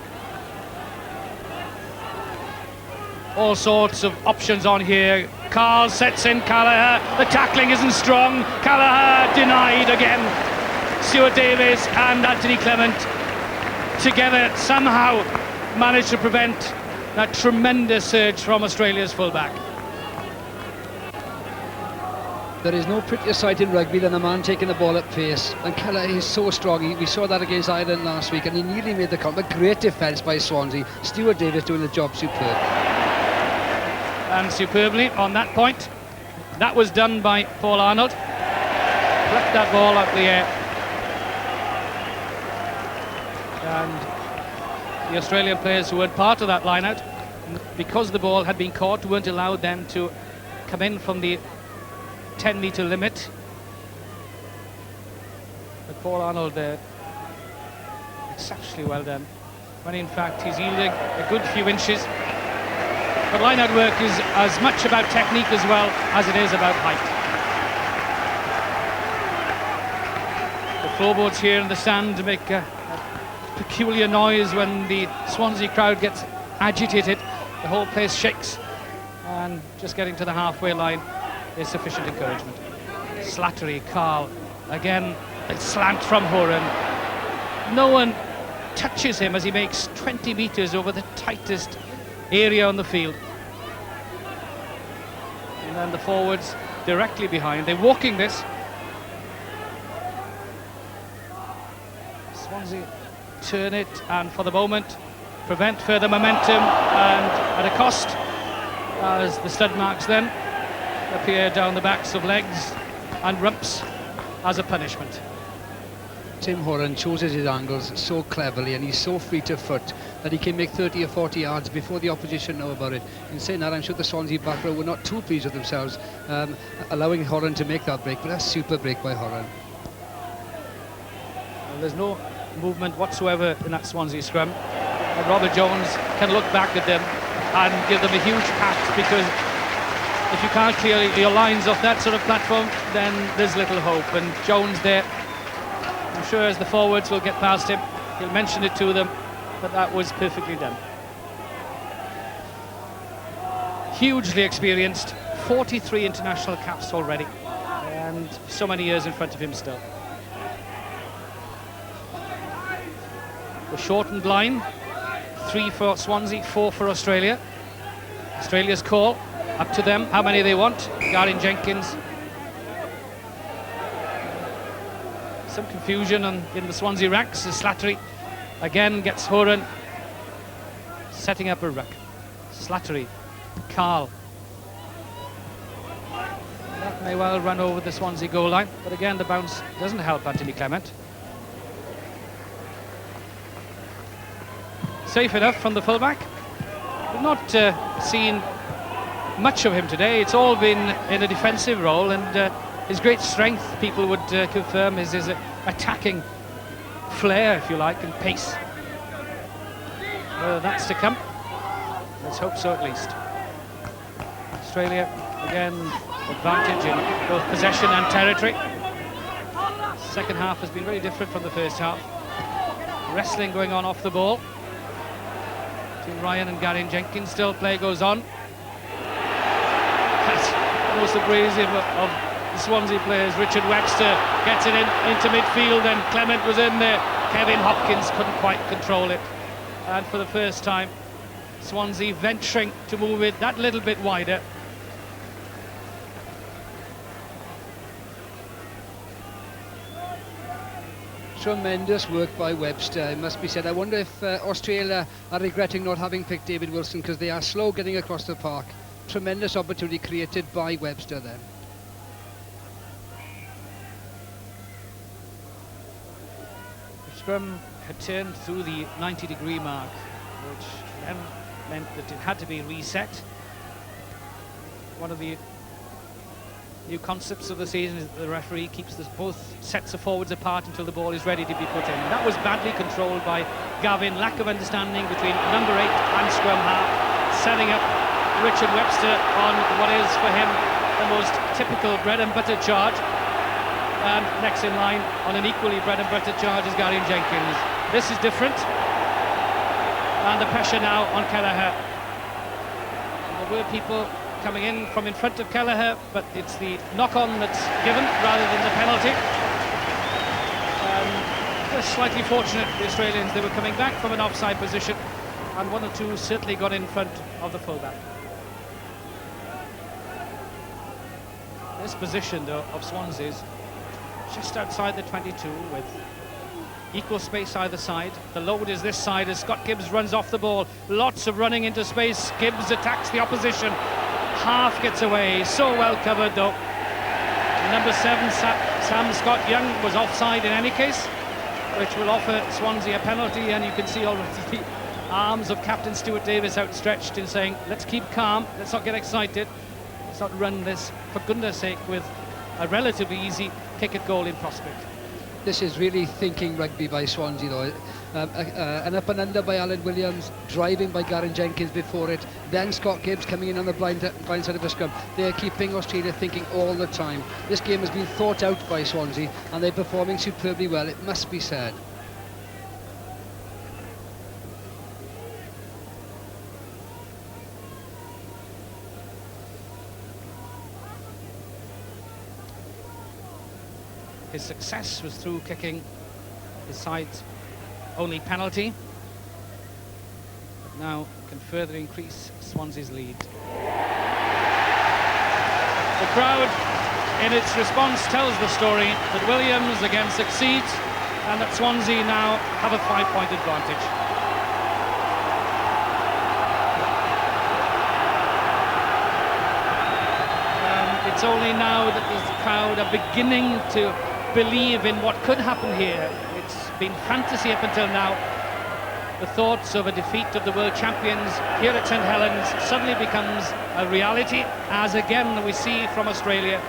All sorts of options on here. Carl sets in Callagher. The tackling isn't strong. Callagher denied again. Stuart Davis and Anthony Clement together somehow managed to prevent that tremendous surge from Australia's fullback. There is no prettier sight in rugby than a man taking the ball at pace, and Callagher is so strong. We saw that against Ireland last week, and he nearly made the count. But great defence by Swansea. Stuart Davis doing the job superb. And superbly on that point. That was done by Paul Arnold. Plucked that ball up the air. And the Australian players who weren't part of that line-out, because the ball had been caught, weren't allowed then to come in from the 10-metre limit. But Paul Arnold there, exceptionally well done, when in fact he's yielding a good few inches. But line-out work is as much about technique as well as it is about height. The floorboards here in the sand make a peculiar noise when the Swansea crowd gets agitated. The whole place shakes, and just getting to the halfway line is sufficient encouragement. Slattery, Carl, again a slant from Horan. No one touches him as he makes 20 metres over the tightest area on the field. And then the forwards directly behind. They're walking this. Swansea turn it, and for the moment prevent further momentum, and at a cost, as the stud marks then appear down the backs of legs and rumps as a punishment. Tim Horan chooses his angles so cleverly, and he's so fleet of foot that he can make 30 or 40 yards before the opposition know about it. In saying that, I'm sure the Swansea back row were not too pleased with themselves, allowing Horan to make that break, but that's a super break by Horan. Well, there's no movement whatsoever in that Swansea scrum. And Robert Jones can look back at them and give them a huge pat, because if you can't clear your lines off that sort of platform, then there's little hope. And Jones there, I'm sure as the forwards will get past him, he'll mention it to them, but that was perfectly done. Hugely experienced, 43 international caps already, and so many years in front of him still. The shortened line, 3 for Swansea, 4 for Australia. Australia's call, up to them, how many they want. Gary Jenkins. Some confusion in the Swansea ranks as Slattery again gets Horan setting up a ruck. Slattery, Carl. That may well run over the Swansea goal line, but again the bounce doesn't help Anthony Clement. Safe enough from the fullback. We've not seen much of him today. It's all been in a defensive role, and his great strength, people would confirm, is his attacking flair, if you like, and pace. That's to come. Let's hope so, at least. Australia, again, advantage in both possession and territory. Second half has been very different from the first half. Wrestling going on off the ball between Ryan and Gary Jenkins. Still play goes on. That's the most abrasive of the Swansea players. Richard Webster gets it into midfield, and Clement was in there. Kevin Hopkins couldn't quite control it, and for the first time Swansea venturing to move it that little bit wider. Tremendous work by Webster, it must be said. I wonder if Australia are regretting not having picked David Wilson, because they are slow getting across the park. Tremendous opportunity created by Webster then. Scrum had turned through the 90-degree mark, which then meant that it had to be reset. One of the new concepts of the season is that the referee keeps both sets of forwards apart until the ball is ready to be put in. That was badly controlled by Gavin. Lack of understanding between number 8 and scrum half, setting up Richard Webster on what is for him the most typical bread and butter charge. And next in line on an equally bread and butter charge is Gary Jenkins. This is different. And the pressure now on Kelleher. There were people coming in from in front of Kelleher, but it's the knock-on that's given rather than the penalty. They're slightly fortunate, the Australians. They were coming back from an offside position, and one or two certainly got in front of the fullback. This position, though, of Swansea's just outside the 22 with equal space either side. The load is this side as Scott Gibbs runs off the ball. Lots of running into space. Gibbs attacks the opposition. Half gets away. So well covered, though. Number 7, Sam Scott Young, was offside in any case, which will offer Swansea a penalty. And you can see already the arms of Captain Stuart Davis outstretched in saying, let's keep calm, let's not get excited, let's not run this, for goodness sake, with a relatively easy kick at goal in prospect. This is really thinking rugby by Swansea, though. An up and under by Alan Williams, driving by Garen Jenkins before it, then Scott Gibbs coming in on the blind side of the scrum. They're keeping Australia thinking all the time. This game has been thought out by Swansea, and they're performing superbly well, it must be said. His success was through kicking his side's only penalty, but now can further increase Swansea's lead. The crowd, in its response, tells the story that Williams again succeeds and that Swansea now have a 5-point advantage. It's it's only now that the crowd are beginning to believe in what could happen here. It's been fantasy up until now. The thoughts of a defeat of the world champions here at St Helens suddenly becomes a reality, as again we see from Australia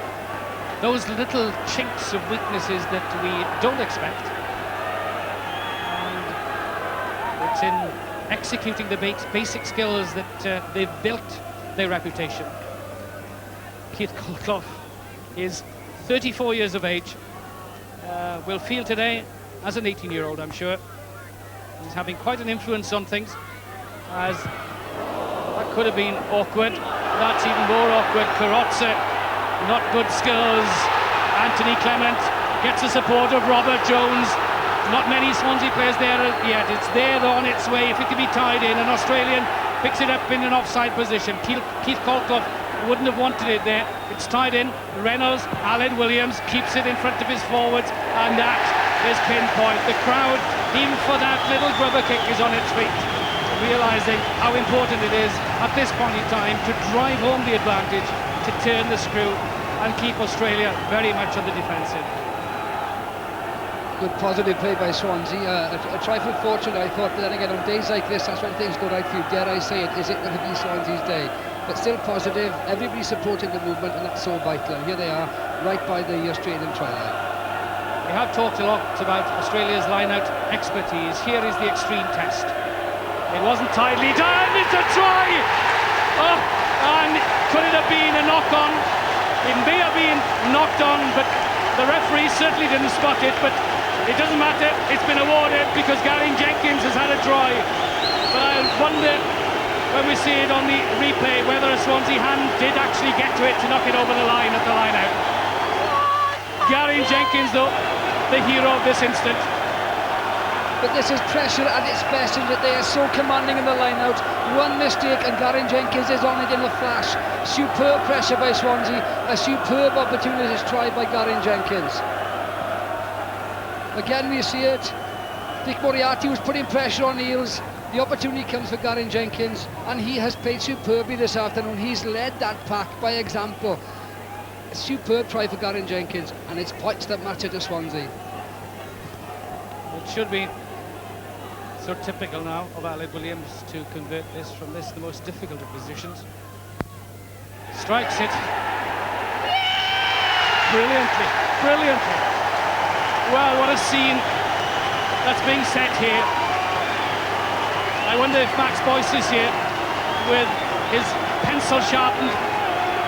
those little chinks of weaknesses that we don't expect. And it's in executing the basic skills that they've built their reputation. Keith Colclough is 34 years of age. Will feel today as an 18-year-old, I'm sure. He's having quite an influence on things, as that could have been awkward. That's even more awkward. Carrozza, not good skills. Anthony Clement gets the support of Robert Jones. Not many Swansea players there yet. It's there on its way. If it can be tied in, an Australian picks it up in an offside position. Keith Colclough wouldn't have wanted it there. It's tied in. Reynolds, Alan Williams keeps it in front of his forwards, and that is pinpoint. The crowd, even for that little grubber kick, is on its feet, realising how important it is at this point in time to drive home the advantage, to turn the screw and keep Australia very much on the defensive. Good positive play by Swansea. A trifle fortunate, I thought, but then again, on days like this, that's when things go right for you. Dare I say it, is it going to be Swansea's day? But still positive, everybody supporting the movement, and that's so vital. Here they are, right by the Australian try line. We have talked a lot about Australia's line-out expertise. Here is the extreme test. It wasn't tidily done, it's a try! Oh, and could it have been a knock-on? It may have been knocked on, but the referee certainly didn't spot it, but it doesn't matter, it's been awarded because Gary Jenkins has had a try. But I wonder, when we see it on the replay, whether a Swansea hand did actually get to it to knock it over the line at the line-out. Gary Jenkins, though, the hero of this instant. But this is pressure at its best, and that they are so commanding in the line-out. One mistake and Gary Jenkins is on it in a flash. Superb pressure by Swansea, a superb opportunity to try by Gary Jenkins. Again we see it. Dick Moriarty was putting pressure on Eales. The opportunity comes for Gary Jenkins, and he has played superbly this afternoon. He's led that pack by example. A superb try for Gary Jenkins, and it's points that matter to Swansea. It should be so typical now of Aled Williams to convert this from this, the most difficult of positions. Strikes it brilliantly, brilliantly. Well, what a scene that's being set here. I wonder if Max Boyce is here with his pencil sharpened,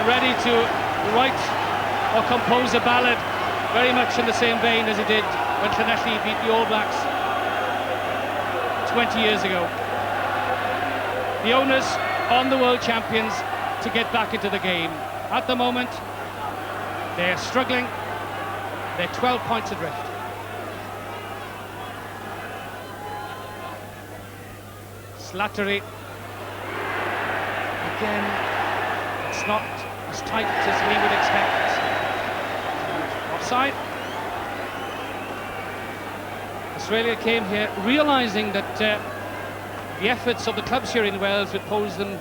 ready to write or compose a ballad, very much in the same vein as he did when Llanelli beat the All Blacks 20 years ago. The onus on the world champions to get back into the game. At the moment, they're struggling. They're 12 points adrift. Slattery. Again, it's not as tight as we would expect. Offside. Australia came here realising that the efforts of the clubs here in Wales would pose them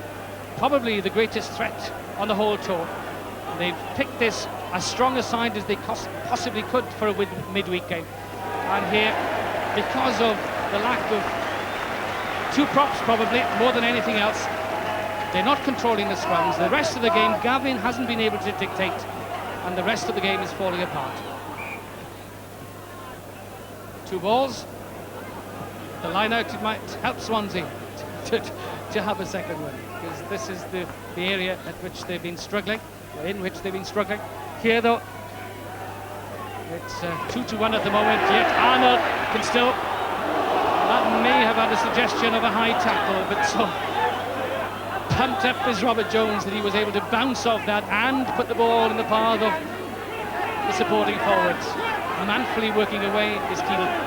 probably the greatest threat on the whole tour. They've picked this as strong a side as they possibly could for a midweek game. And here, because of the lack of two props probably, more than anything else, they're not controlling the scrums. The rest of the game, Gavin hasn't been able to dictate, and the rest of the game is falling apart. Two balls. The line out, it might help Swansea to have a second win, because this is the area at which they've been struggling, in which they've been struggling. Here though, it's 2-1 at the moment, yet Arnold can still, that may have had a suggestion of a high tackle, but so pumped up is Robert Jones that he was able to bounce off that and put the ball in the path of the supporting forwards. Manfully working away is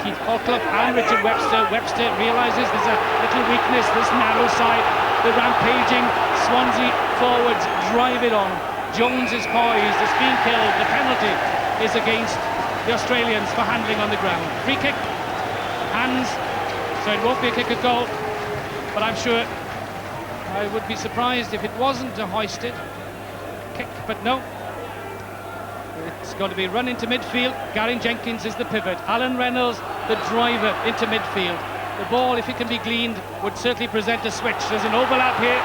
Keith Colclough and Richard Webster. Webster realises there's a little weakness, this narrow side. The rampaging Swansea forwards drive it on. Jones is poised, it's being killed. The penalty is against the Australians for handling on the ground. Free kick, hands, so it won't be a kick at goal. But I'm sure, I would be surprised if it wasn't a hoisted kick, but no. It's going to be run into midfield. Gary Jenkins is the pivot. Alan Reynolds, the driver, into midfield. The ball, if it can be gleaned, would certainly present a switch. There's an overlap here.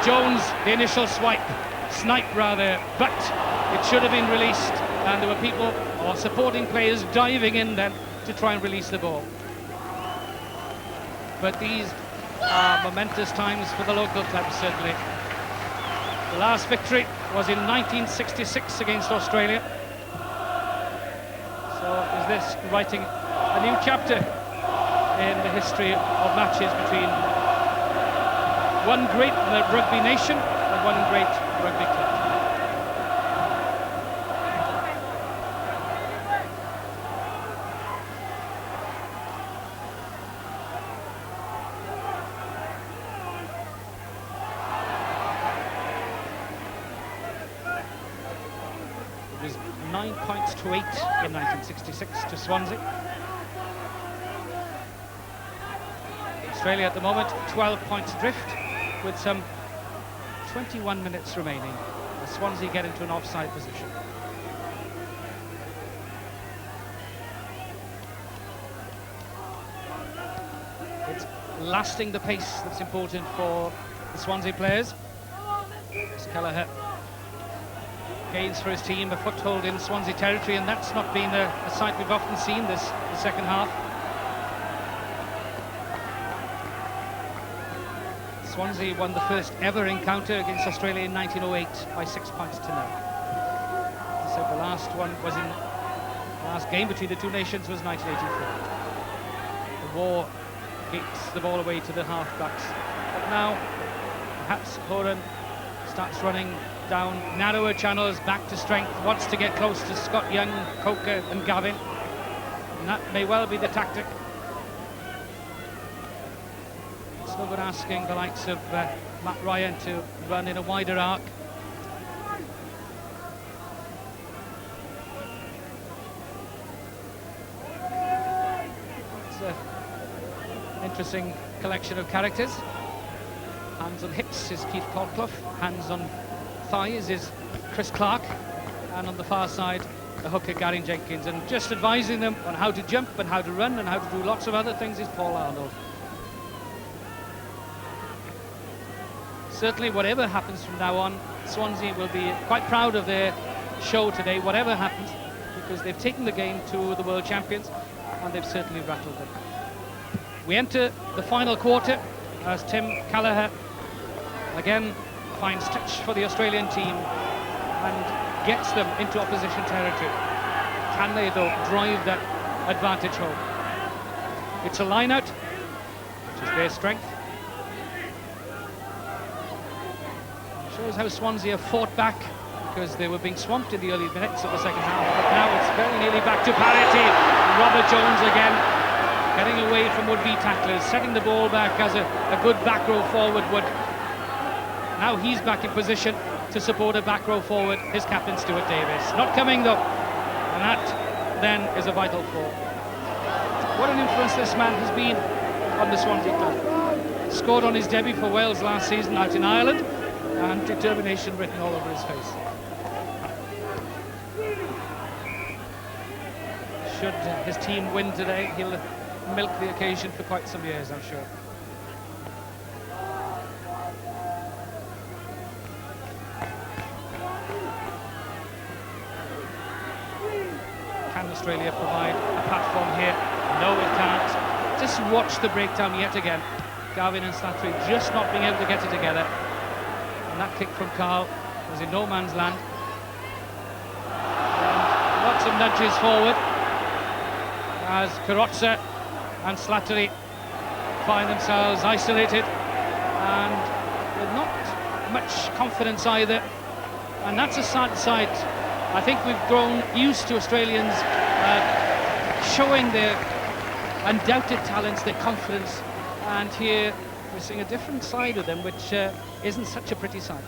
Jones, the initial snipe rather, but it should have been released, and there were people or supporting players diving in then to try and release the ball. But these are momentous times for the local clubs, certainly. The last victory was in 1966 against Australia. So is this writing a new chapter in the history of matches between one great rugby nation and one great rugby club? It was 9 points to 8 in 1966 to Swansea. Australia at the moment 12 points adrift with some 21 minutes remaining as Swansea get into an offside position. It's lasting the pace that's important for the Swansea players. Kelleher gains for his team a foothold in Swansea territory, and that's not been a sight we've often seen the second half. Swansea won the first ever encounter against Australia in 1908 by 6 points to 0. So the last one was in the last game between the two nations was 1984. The war kicks the ball away to the half-backs. But now, perhaps Horan starts running down narrower channels, back to strength, wants to get close to Scott Young, Coker and Gavin. And that may well be the tactic. It's no good asking the likes of Matt Ryan to run in a wider arc. It's an interesting collection of characters. Hands on hips is Keith Colclough, hands on thighs is Chris Clark, and on the far side the hooker Gary Jenkins, and just advising them on how to jump and how to run and how to do lots of other things is Paul Arnold. Certainly whatever happens from now on, Swansea will be quite proud of their show today, whatever happens, because they've taken the game to the world champions and they've certainly rattled them. We enter the final quarter as Tim Kelleher again finds touch for the Australian team and gets them into opposition territory. Can they, though, drive that advantage home? It's a line-out, which is their strength. Shows how Swansea have fought back, because they were being swamped in the early minutes of the second half, but now it's very nearly back to parity. Robert Jones again getting away from would-be tacklers, setting the ball back as a good back row forward would. Now he's back in position to support a back row forward, his captain Stuart Davis. Not coming though, and that then is a vital fall. What an influence this man has been on the Swansea club. Scored on his debut for Wales last season out in Ireland, and determination written all over his face. Should his team win today, he'll milk the occasion for quite some years, I'm sure. Can Australia provide a platform here? No, it can't. Just watch the breakdown yet again. Gavin and Slattery just not being able to get it together. And that kick from Carl was in no man's land. And lots of nudges forward as Carrozza and Slattery find themselves isolated and with not much confidence either. And that's a sad sight. I think we've grown used to Australians showing their undoubted talents, their confidence, and here we're seeing a different side of them, which isn't such a pretty sight.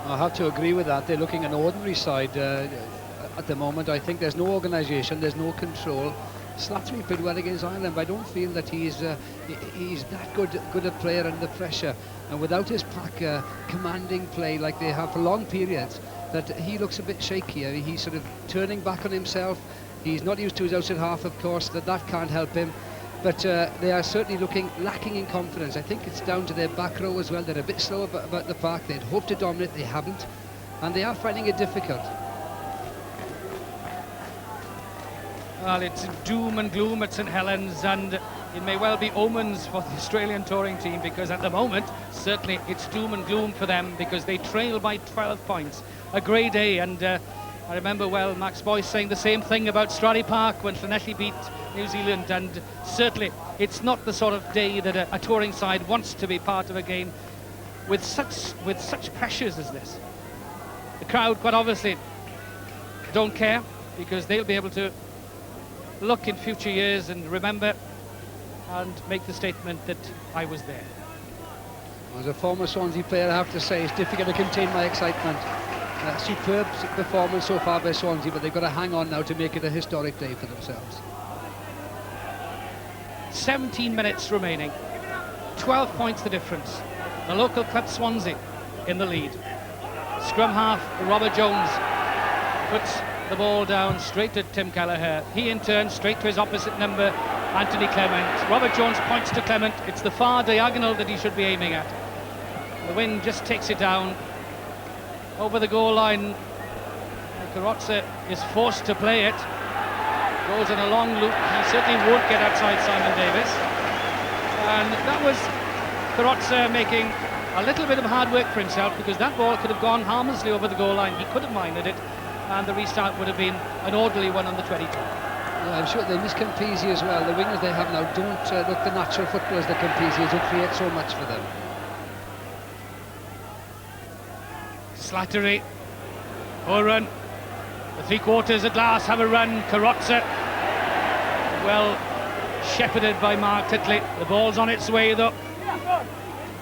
I have to agree with that. They're looking an ordinary side at the moment. I think there's no organisation, there's no control. Slattery played well against Ireland, but I don't feel that he's that good a player under pressure. And without his pack commanding play like they have for long periods, that he looks a bit shaky. I mean, he's sort of turning back on himself. He's not used to his outside half, of course, that can't help him. But they are certainly lacking in confidence. I think it's down to their back row as well. They're a bit slow about the park. They'd hoped to dominate, they haven't. And they are finding it difficult. Well, it's doom and gloom at St Helens, and it may well be omens for the Australian touring team, because at the moment, certainly it's doom and gloom for them, because they trail by 12 points. A grey day, and I remember well Max Boyce saying the same thing about Stradey Park when Llanelli beat New Zealand, and certainly it's not the sort of day that a touring side wants to be part of a game with such pressures as this. The crowd, quite obviously, don't care, because they'll be able to look in future years and remember and make the statement that I was there. As a former Swansea player, I have to say it's difficult to contain my excitement. Superb performance so far by Swansea, but they've got to hang on now to make it a historic day for themselves. 17 minutes remaining, 12 points the difference. The local club Swansea in the lead. Scrum half Robert Jones puts the ball down straight to Tim Kelleher. He in turn straight to his opposite number, Anthony Clement. Robert Jones points to Clement. It's the far diagonal that he should be aiming at. The wind just takes it down over the goal line. Carrozza is forced to play it. Goes in a long loop. He certainly won't get outside Simon Davis. And that was Carrozza making a little bit of hard work for himself, because that ball could have gone harmlessly over the goal line. He could have minded it, and the restart would have been an orderly one on the 22. Yeah, I'm sure they miss Campese as well. The wingers they have now don't look the natural footballers that Campese who create so much for them. Slattery, poor run. The three quarters at last have a run. Carrozza, well shepherded by Mark Titley. The ball's on its way though.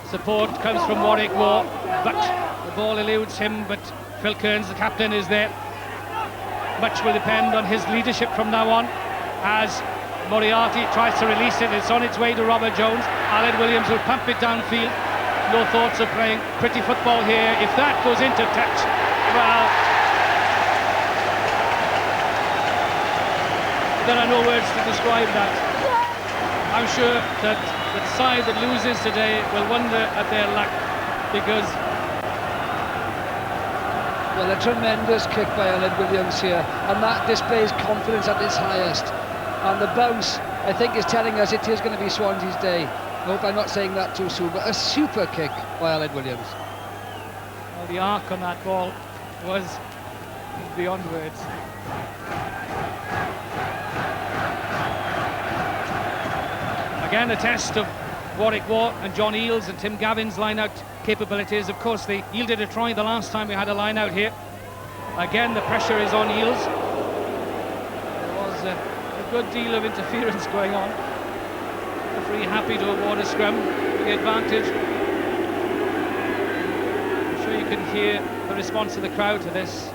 Support comes from Warwick Moore, but the ball eludes him. But Phil Kearns, the captain, is there. Much will depend on his leadership from now on, as Moriarty tries to release it. It's on its way to Robert Jones. Aled Williams will pump it downfield. No thoughts of playing pretty football here. If that goes into touch, well, there are no words to describe that. I'm sure that the side that loses today will wonder at their luck, because... Well, a tremendous kick by Aled Williams here, and that displays confidence at its highest. And the bounce, I think, is telling us it is going to be Swansea's day. I hope I'm not saying that too soon, but a super kick by Aled Williams. Well, the arc on that ball was beyond words. Again, a test of Warwick Moore and John Eales and Tim Gavin's line-out capabilities. Of course, they yielded a try the last time we had a line-out here. Again, the pressure is on Eales. There was a good deal of interference going on. Referee happy to award a scrum for the advantage. I'm sure you can hear the response of the crowd to this.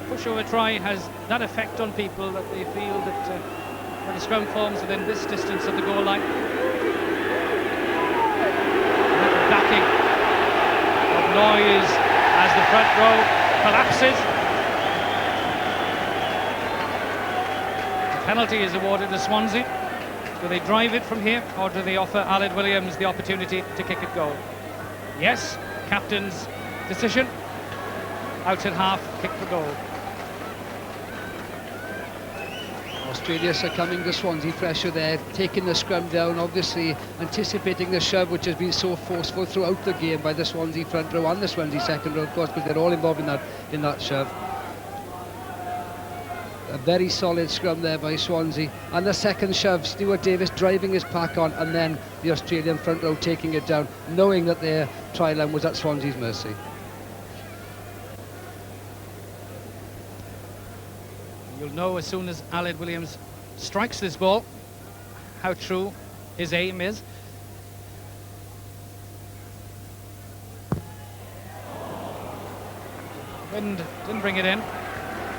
Pushover try has that effect on people that they feel that when the scrum forms within this distance of the goal line, backing of noise as the front row collapses. The penalty is awarded to Swansea. Do they drive it from here, or do they offer Aled Williams the opportunity to kick it goal? Yes, captain's decision. Outside half, kick for goal. Australia succumbing to Swansea pressure there, taking the scrum down, obviously anticipating the shove, which has been so forceful throughout the game by the Swansea front row and the Swansea second row, of course, because they're all involved in that shove. A very solid scrum there by Swansea, and the second shove, Stuart Davis driving his pack on, and then the Australian front row taking it down, knowing that their try line was at Swansea's mercy. You'll know as soon as Aled Williams strikes this ball how true his aim is. Wind didn't bring it in.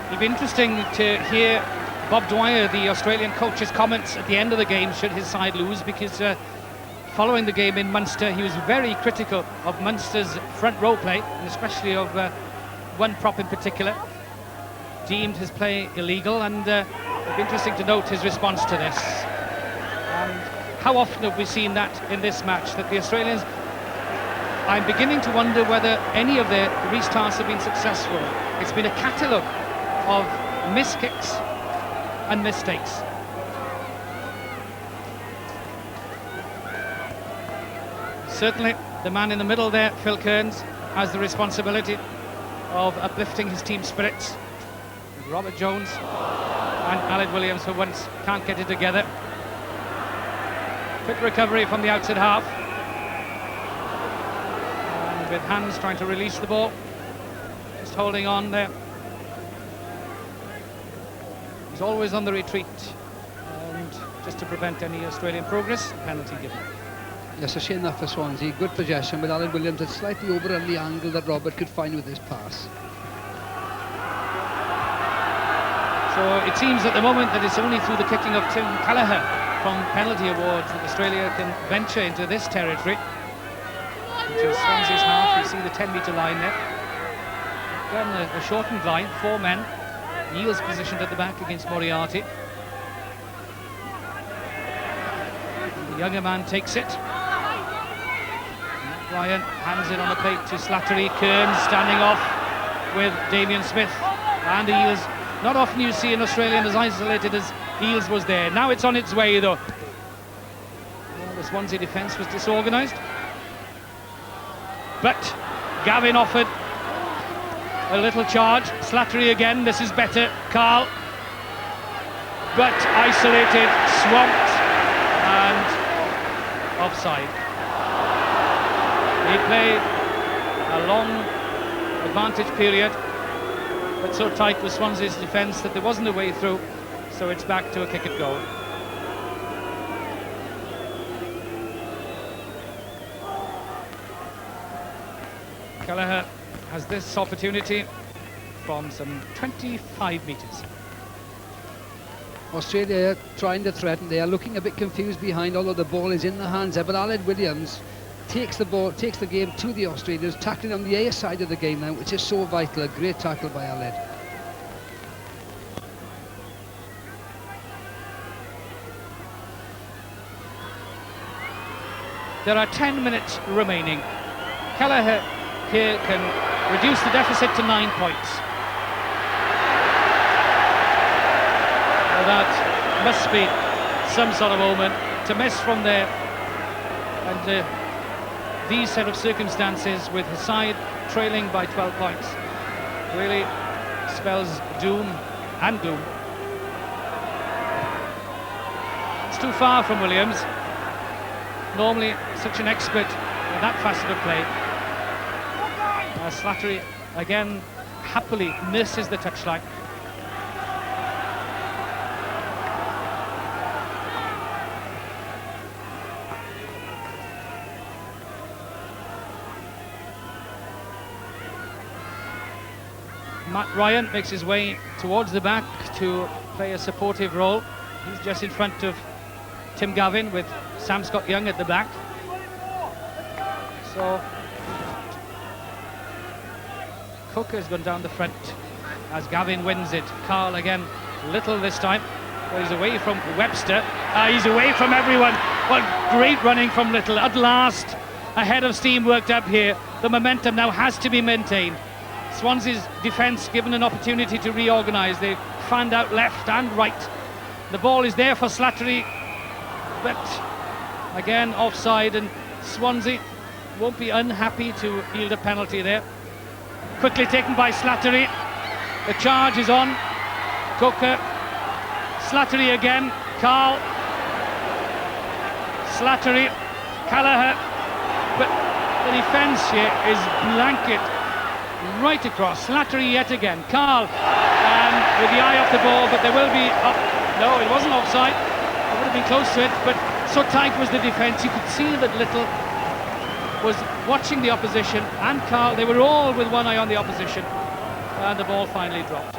It'll be interesting to hear Bob Dwyer, the Australian coach's comments at the end of the game should his side lose, because following the game in Munster, he was very critical of Munster's front row play, and especially of one prop in particular deemed his play illegal, and it'll be interesting to note his response to this. And how often have we seen that in this match, that the Australians, I'm beginning to wonder whether any of their restarts have been successful. It's been a catalogue of missed kicks and mistakes. Certainly the man in the middle there, Phil Kearns, has the responsibility of uplifting his team spirits. Robert Jones and Aled Williams, for once, can't get it together. Quick recovery from the outside half. And with hands trying to release the ball. Just holding on there. He's always on the retreat. And just to prevent any Australian progress, penalty given. Yes, a shame that for Swansea. Good possession, but Aled Williams had slightly overrun the angle that Robert could find with his pass. So it seems at the moment that it's only through the kicking of Tim Callagher from penalty awards that Australia can venture into this territory, which is Swansea's half. You see the 10-metre line there. Again, a shortened line, 4 men. Neil's positioned at the back against Moriarty. And the younger man takes it. Ryan hands it on the plate to Slattery. Kearns standing off with Damien Smith. And the Eels, not often you see an Australian as isolated as Eels was there. Now it's on its way though. Well, the Swansea defence was disorganised. But Gavin offered a little charge. Slattery again, this is better. Carl. But isolated, swamped, and offside. He played a long advantage period, but so tight was Swansea's defence that there wasn't a way through, so it's back to a kick at goal. Callagher has this opportunity from some 25 metres. Australia trying to threaten. They are looking a bit confused behind, although the ball is in the hands there. But Aled Williams takes the ball, takes the game to the Australians, tackling on the A side of the game now, which is so vital. A great tackle by Aled. There are 10 minutes remaining. Callagher here can reduce the deficit to 9 points. Well, that must be some sort of omen to miss from there. And these set of circumstances with his side trailing by 12 points really spells doom and gloom. It's too far from Williams, normally such an expert in that facet of play. Slattery again happily misses the touchline. Matt Ryan makes his way towards the back to play a supportive role. He's just in front of Tim Gavin with Sam Scott-Young at the back. So Cook has gone down the front as Gavin wins it. Carl again, little this time. Well, he's away from Webster. He's away from everyone. Well, great running from Little. At last, a head of steam worked up here. The momentum now has to be maintained. Swansea's defence given an opportunity to reorganise. They fanned out left and right. The ball is there for Slattery, but again offside, and Swansea won't be unhappy to yield a penalty there. Quickly taken by Slattery. The charge is on. Coker. Slattery again. Carl. Slattery. Callagher. But the defence here is blanket right across. Slattery yet again. Carl. And with the eye off the ball, but there will be... no, it wasn't offside. It would have been close to it, but so tight was the defence. You could see that Little was watching the opposition, and Carl, they were all with one eye on the opposition, and the ball finally dropped.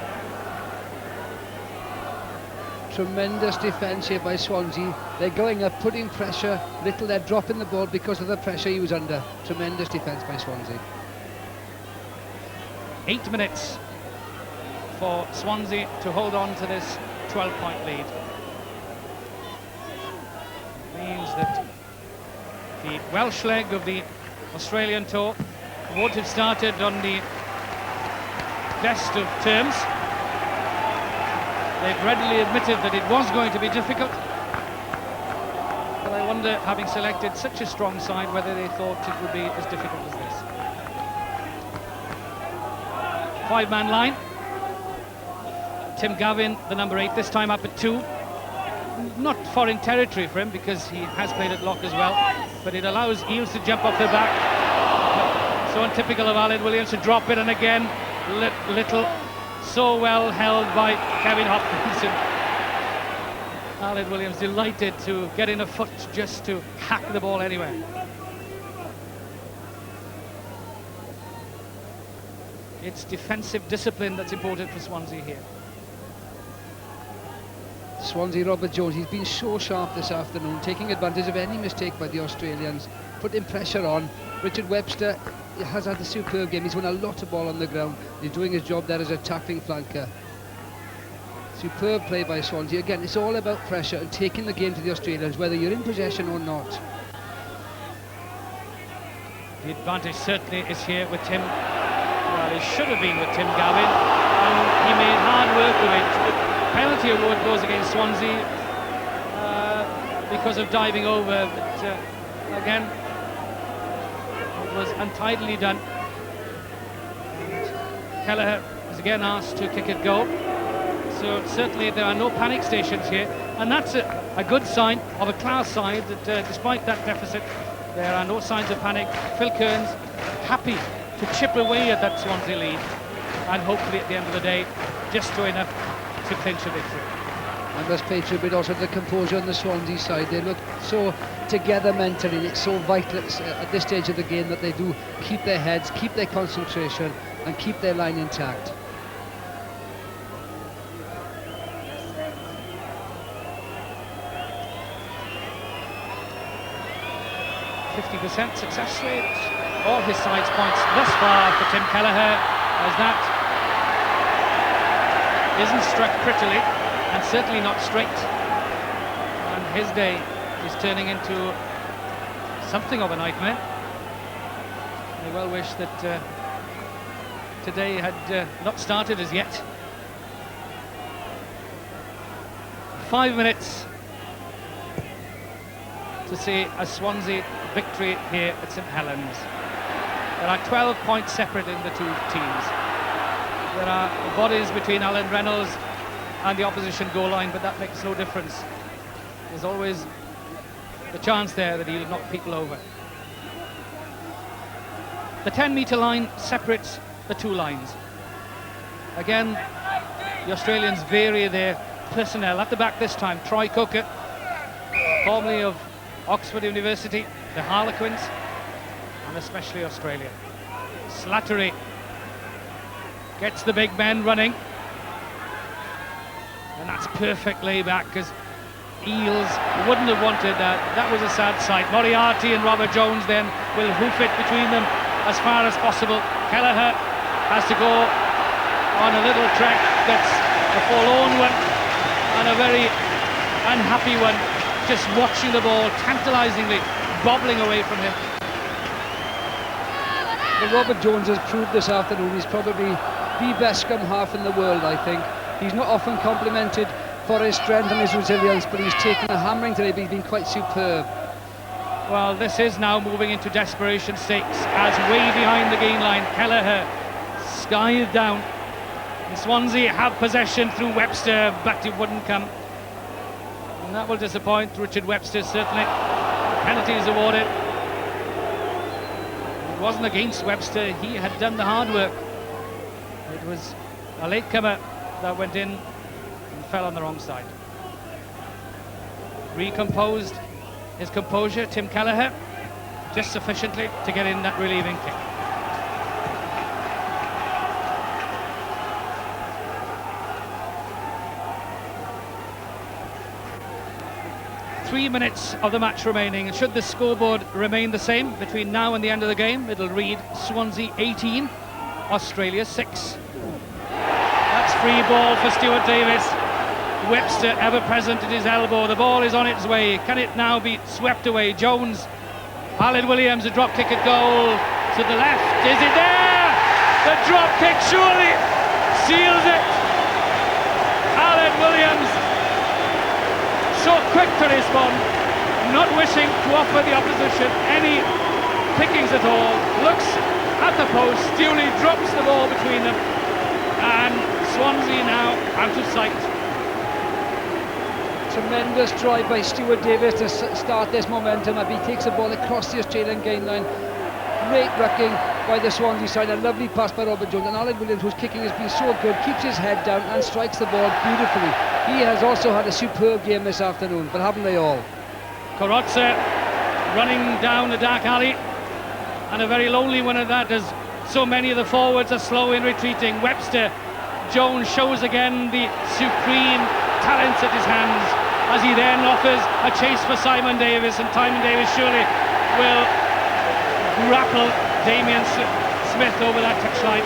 Tremendous defence here by Swansea. They're going up, putting pressure. Little, they're dropping the ball because of the pressure he was under. Tremendous defence by Swansea. 8 minutes for Swansea to hold on to this 12-point lead. Means that the Welsh leg of the Australian tour would have started on the best of terms. They've readily admitted that it was going to be difficult. But I wonder, having selected such a strong side, whether they thought it would be as difficult as this. Five-man line. Tim Gavin, the number 8, this time up at 2. Not foreign territory for him because he has played at lock as well, but it allows Eales to jump off the back. So untypical of Alan Williams to drop it, and again, Little, so well held by Kevin Hopkinson. Alan Williams delighted to get in a foot just to hack the ball anywhere. It's defensive discipline that's important for Swansea here. Swansea, Robert Jones, he's been so sharp this afternoon, taking advantage of any mistake by the Australians, putting pressure on. Richard Webster has had a superb game. He's won a lot of ball on the ground. He's doing his job there as a tackling flanker. Superb play by Swansea. Again, it's all about pressure and taking the game to the Australians, whether you're in possession or not. The advantage certainly is here with Tim. Well, it should have been with Tim Gavin, and he made hard work of it. Penalty award goes against Swansea because of diving over, but again, it was untidily done. And Kelleher is again asked to kick it goal. So certainly there are no panic stations here, and that's a good sign of a class side that despite that deficit, there are no signs of panic. Phil Kearns happy to chip away at that Swansea lead, and hopefully at the end of the day, just do enough to clinch a victory. And that's Patriot, but also the composure on the Swansea side. They look so together mentally. It's so vital at this stage of the game that they do keep their heads, keep their concentration, and keep their line intact. %50 success rate. All his side's points thus far for Tim Kelleher, as that isn't struck prettily and certainly not straight, and his day is turning into something of a nightmare. I well wish that today had not started as yet. 5 minutes to see a Swansea victory here at St Helens. There are 12 points separate in the two teams. There are bodies between Alan Reynolds and the opposition goal line, but that makes no difference. There's always the chance there that he'll knock people over. The 10-metre line separates the two lines. Again, the Australians vary their personnel. At the back this time, Troy Coker, formerly of Oxford University, the Harlequins, and especially Australia. Slattery gets the big men running, and that's perfect layback, because Eales wouldn't have wanted that. That was a sad sight. Moriarty and Robert Jones then will hoof it between them as far as possible. Kelleher has to go on a little trek that's a forlorn one and a very unhappy one, just watching the ball tantalisingly bobbling away from him. But Robert Jones has proved this afternoon he's probably the best scrum half in the world, I think. He's not often complimented for his strength and his resilience, but he's taken a hammering today, but he's been quite superb. Well, this is now moving into desperation stakes, as way behind the gain line, Kelleher skied down. And Swansea have possession through Webster, but it wouldn't come. And that will disappoint Richard Webster, certainly. Penalty is awarded. It wasn't against Webster, he had done the hard work. It was a latecomer that went in and fell on the wrong side. Recomposed his composure, Tim Kelleher, just sufficiently to get in that relieving kick. Three minutes of the match remaining, and should the scoreboard remain the same between now and the end of the game, it'll read Swansea 18, Australia 6. That's free ball for Stuart Davis. Webster ever present at his elbow. The ball is on its way. Can it now be swept away? Jones, Alan Williams, a drop kick at goal to the left. Is it there? The drop kick surely seals it. Alan Williams, so quick to respond, not wishing to offer the opposition any pickings at all, looks at the post, duly drops the ball between them, and Swansea now out of sight. Tremendous drive by Stuart Davis to start this momentum. He takes the ball across the Australian gain line. Great rucking by the Swansea side. A lovely pass by Robert Jones, and Alan Williams, whose kicking has been so good, keeps his head down and strikes the ball beautifully. He has also had a superb game this afternoon, but haven't they all? Carrozza running down the dark alley, and a very lonely one at that, as so many of the forwards are slow in retreating. Webster, Jones shows again the supreme talents at his hands, as he then offers a chase for Simon Davis, and Simon Davis surely will grapple Damien Smith over that touchline.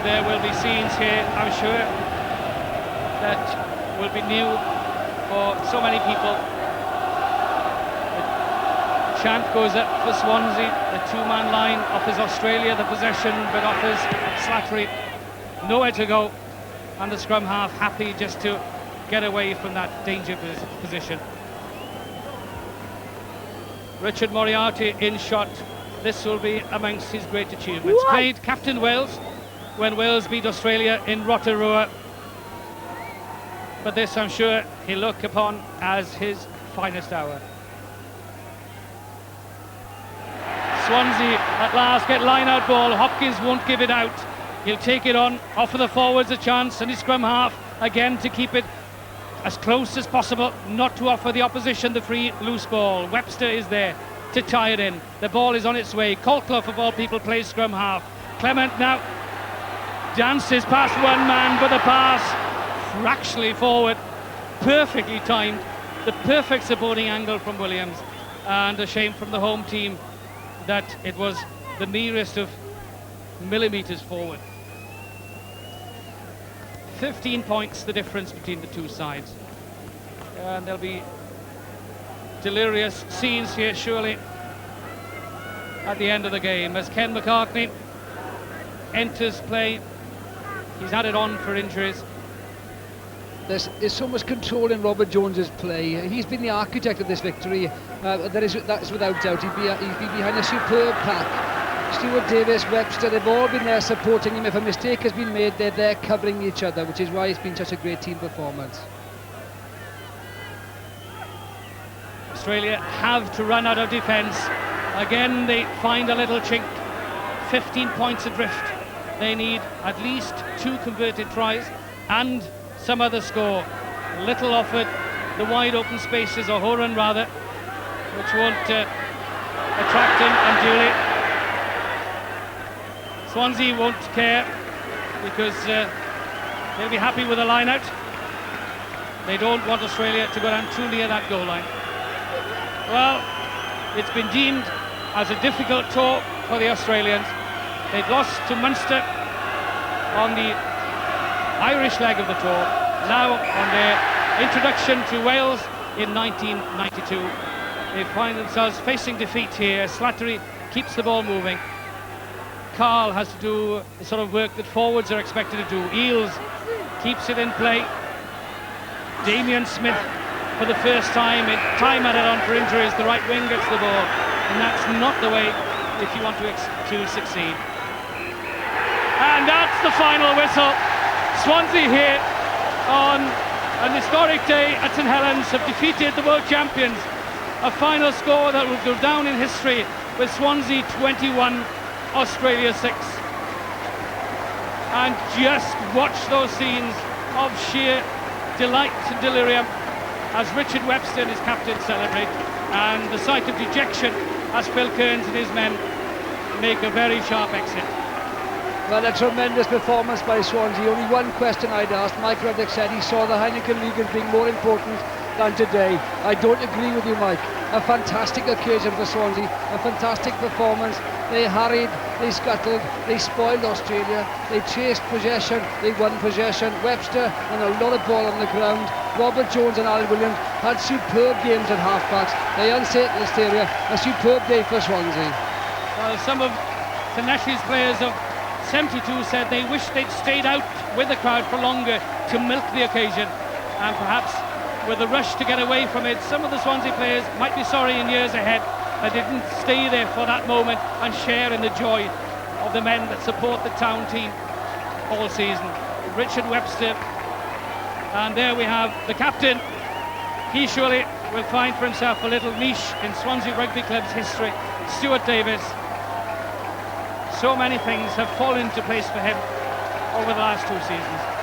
There will be scenes here, I'm sure, that will be new for so many people. The chant goes up for Swansea. The two-man line offers Australia the possession, but offers Slattery nowhere to go, and the scrum half happy just to get away from that danger position. Richard Moriarty in shot. This will be amongst his great achievements. What? Played captain Wales when Wales beat Australia in Rotorua, but this I'm sure he'll look upon as his finest hour. Swansea at last get line-out ball. Hopkins won't give it out. He'll take it on, offer the forwards a chance, and his scrum half again to keep it as close as possible, not to offer the opposition the free loose ball. Webster is there to tie it in. The ball is on its way. Colclough, of all people, plays scrum half. Clement now dances past one man, but the pass fractionally forward, perfectly timed, the perfect supporting angle from Williams, and a shame from the home team that it was the merest of millimetres forward. 15 points the difference between the two sides, and there'll be delirious scenes here surely at the end of the game as Ken McCartney enters play. He's had it on for injuries. There's so much control in Robert Jones's play. He's been the architect of this victory. That is without doubt. He'd be behind a superb pack. Stuart Davis, Webster, they've all been there supporting him. If a mistake has been made, they're there covering each other, which is why it's been such a great team performance. Australia have to run out of defence. Again, they find a little chink. 15 points adrift. They need at least 2 converted tries and some other score. Little offered the wide open spaces, or Horan rather, which won't attract him unduly. Swansea won't care because they'll be happy with a line out. They don't want Australia to go down too near that goal line. Well, it's been deemed as a difficult tour for the Australians. They'd lost to Munster on the Irish leg of the tour. Now on their introduction to Wales in 1992, they find themselves facing defeat here. Slattery keeps the ball moving. Carl has to do the sort of work that forwards are expected to do. Eales keeps it in play. Damien Smith, for the first time added on for injuries, the right wing gets the ball, and that's not the way if you want to succeed. And that's the final whistle. Swansea here on an historic day at St Helens have defeated the world champions. A final score that will go down in history with Swansea 21, Australia 6. And just watch those scenes of sheer delight and delirium as Richard Webster and his captain celebrate, and the sight of dejection as Phil Kearns and his men make a very sharp exit. Well, a tremendous performance by Swansea. Only one question I'd asked. Mike Ruddock said he saw the Heineken League as being more important than today. I don't agree with you, Mike. A fantastic occasion for Swansea, a fantastic performance. They harried, they scuttled, they spoiled Australia, they chased possession, they won possession. Webster and a lot of ball on the ground. Robert Jones and Alan Williams had superb games at halfbacks. They unsettled this area. A superb day for Swansea. Well, some of Tennessee's players of 72 said they wished they'd stayed out with the crowd for longer to milk the occasion, and perhaps with the rush to get away from it, some of the Swansea players might be sorry in years ahead that they didn't stay there for that moment and share in the joy of the men that support the town team all season. Richard Webster, and there we have the captain. He surely will find for himself a little niche in Swansea Rugby Club's history. Stuart Davis. So many things have fallen into place for him over the last 2 seasons.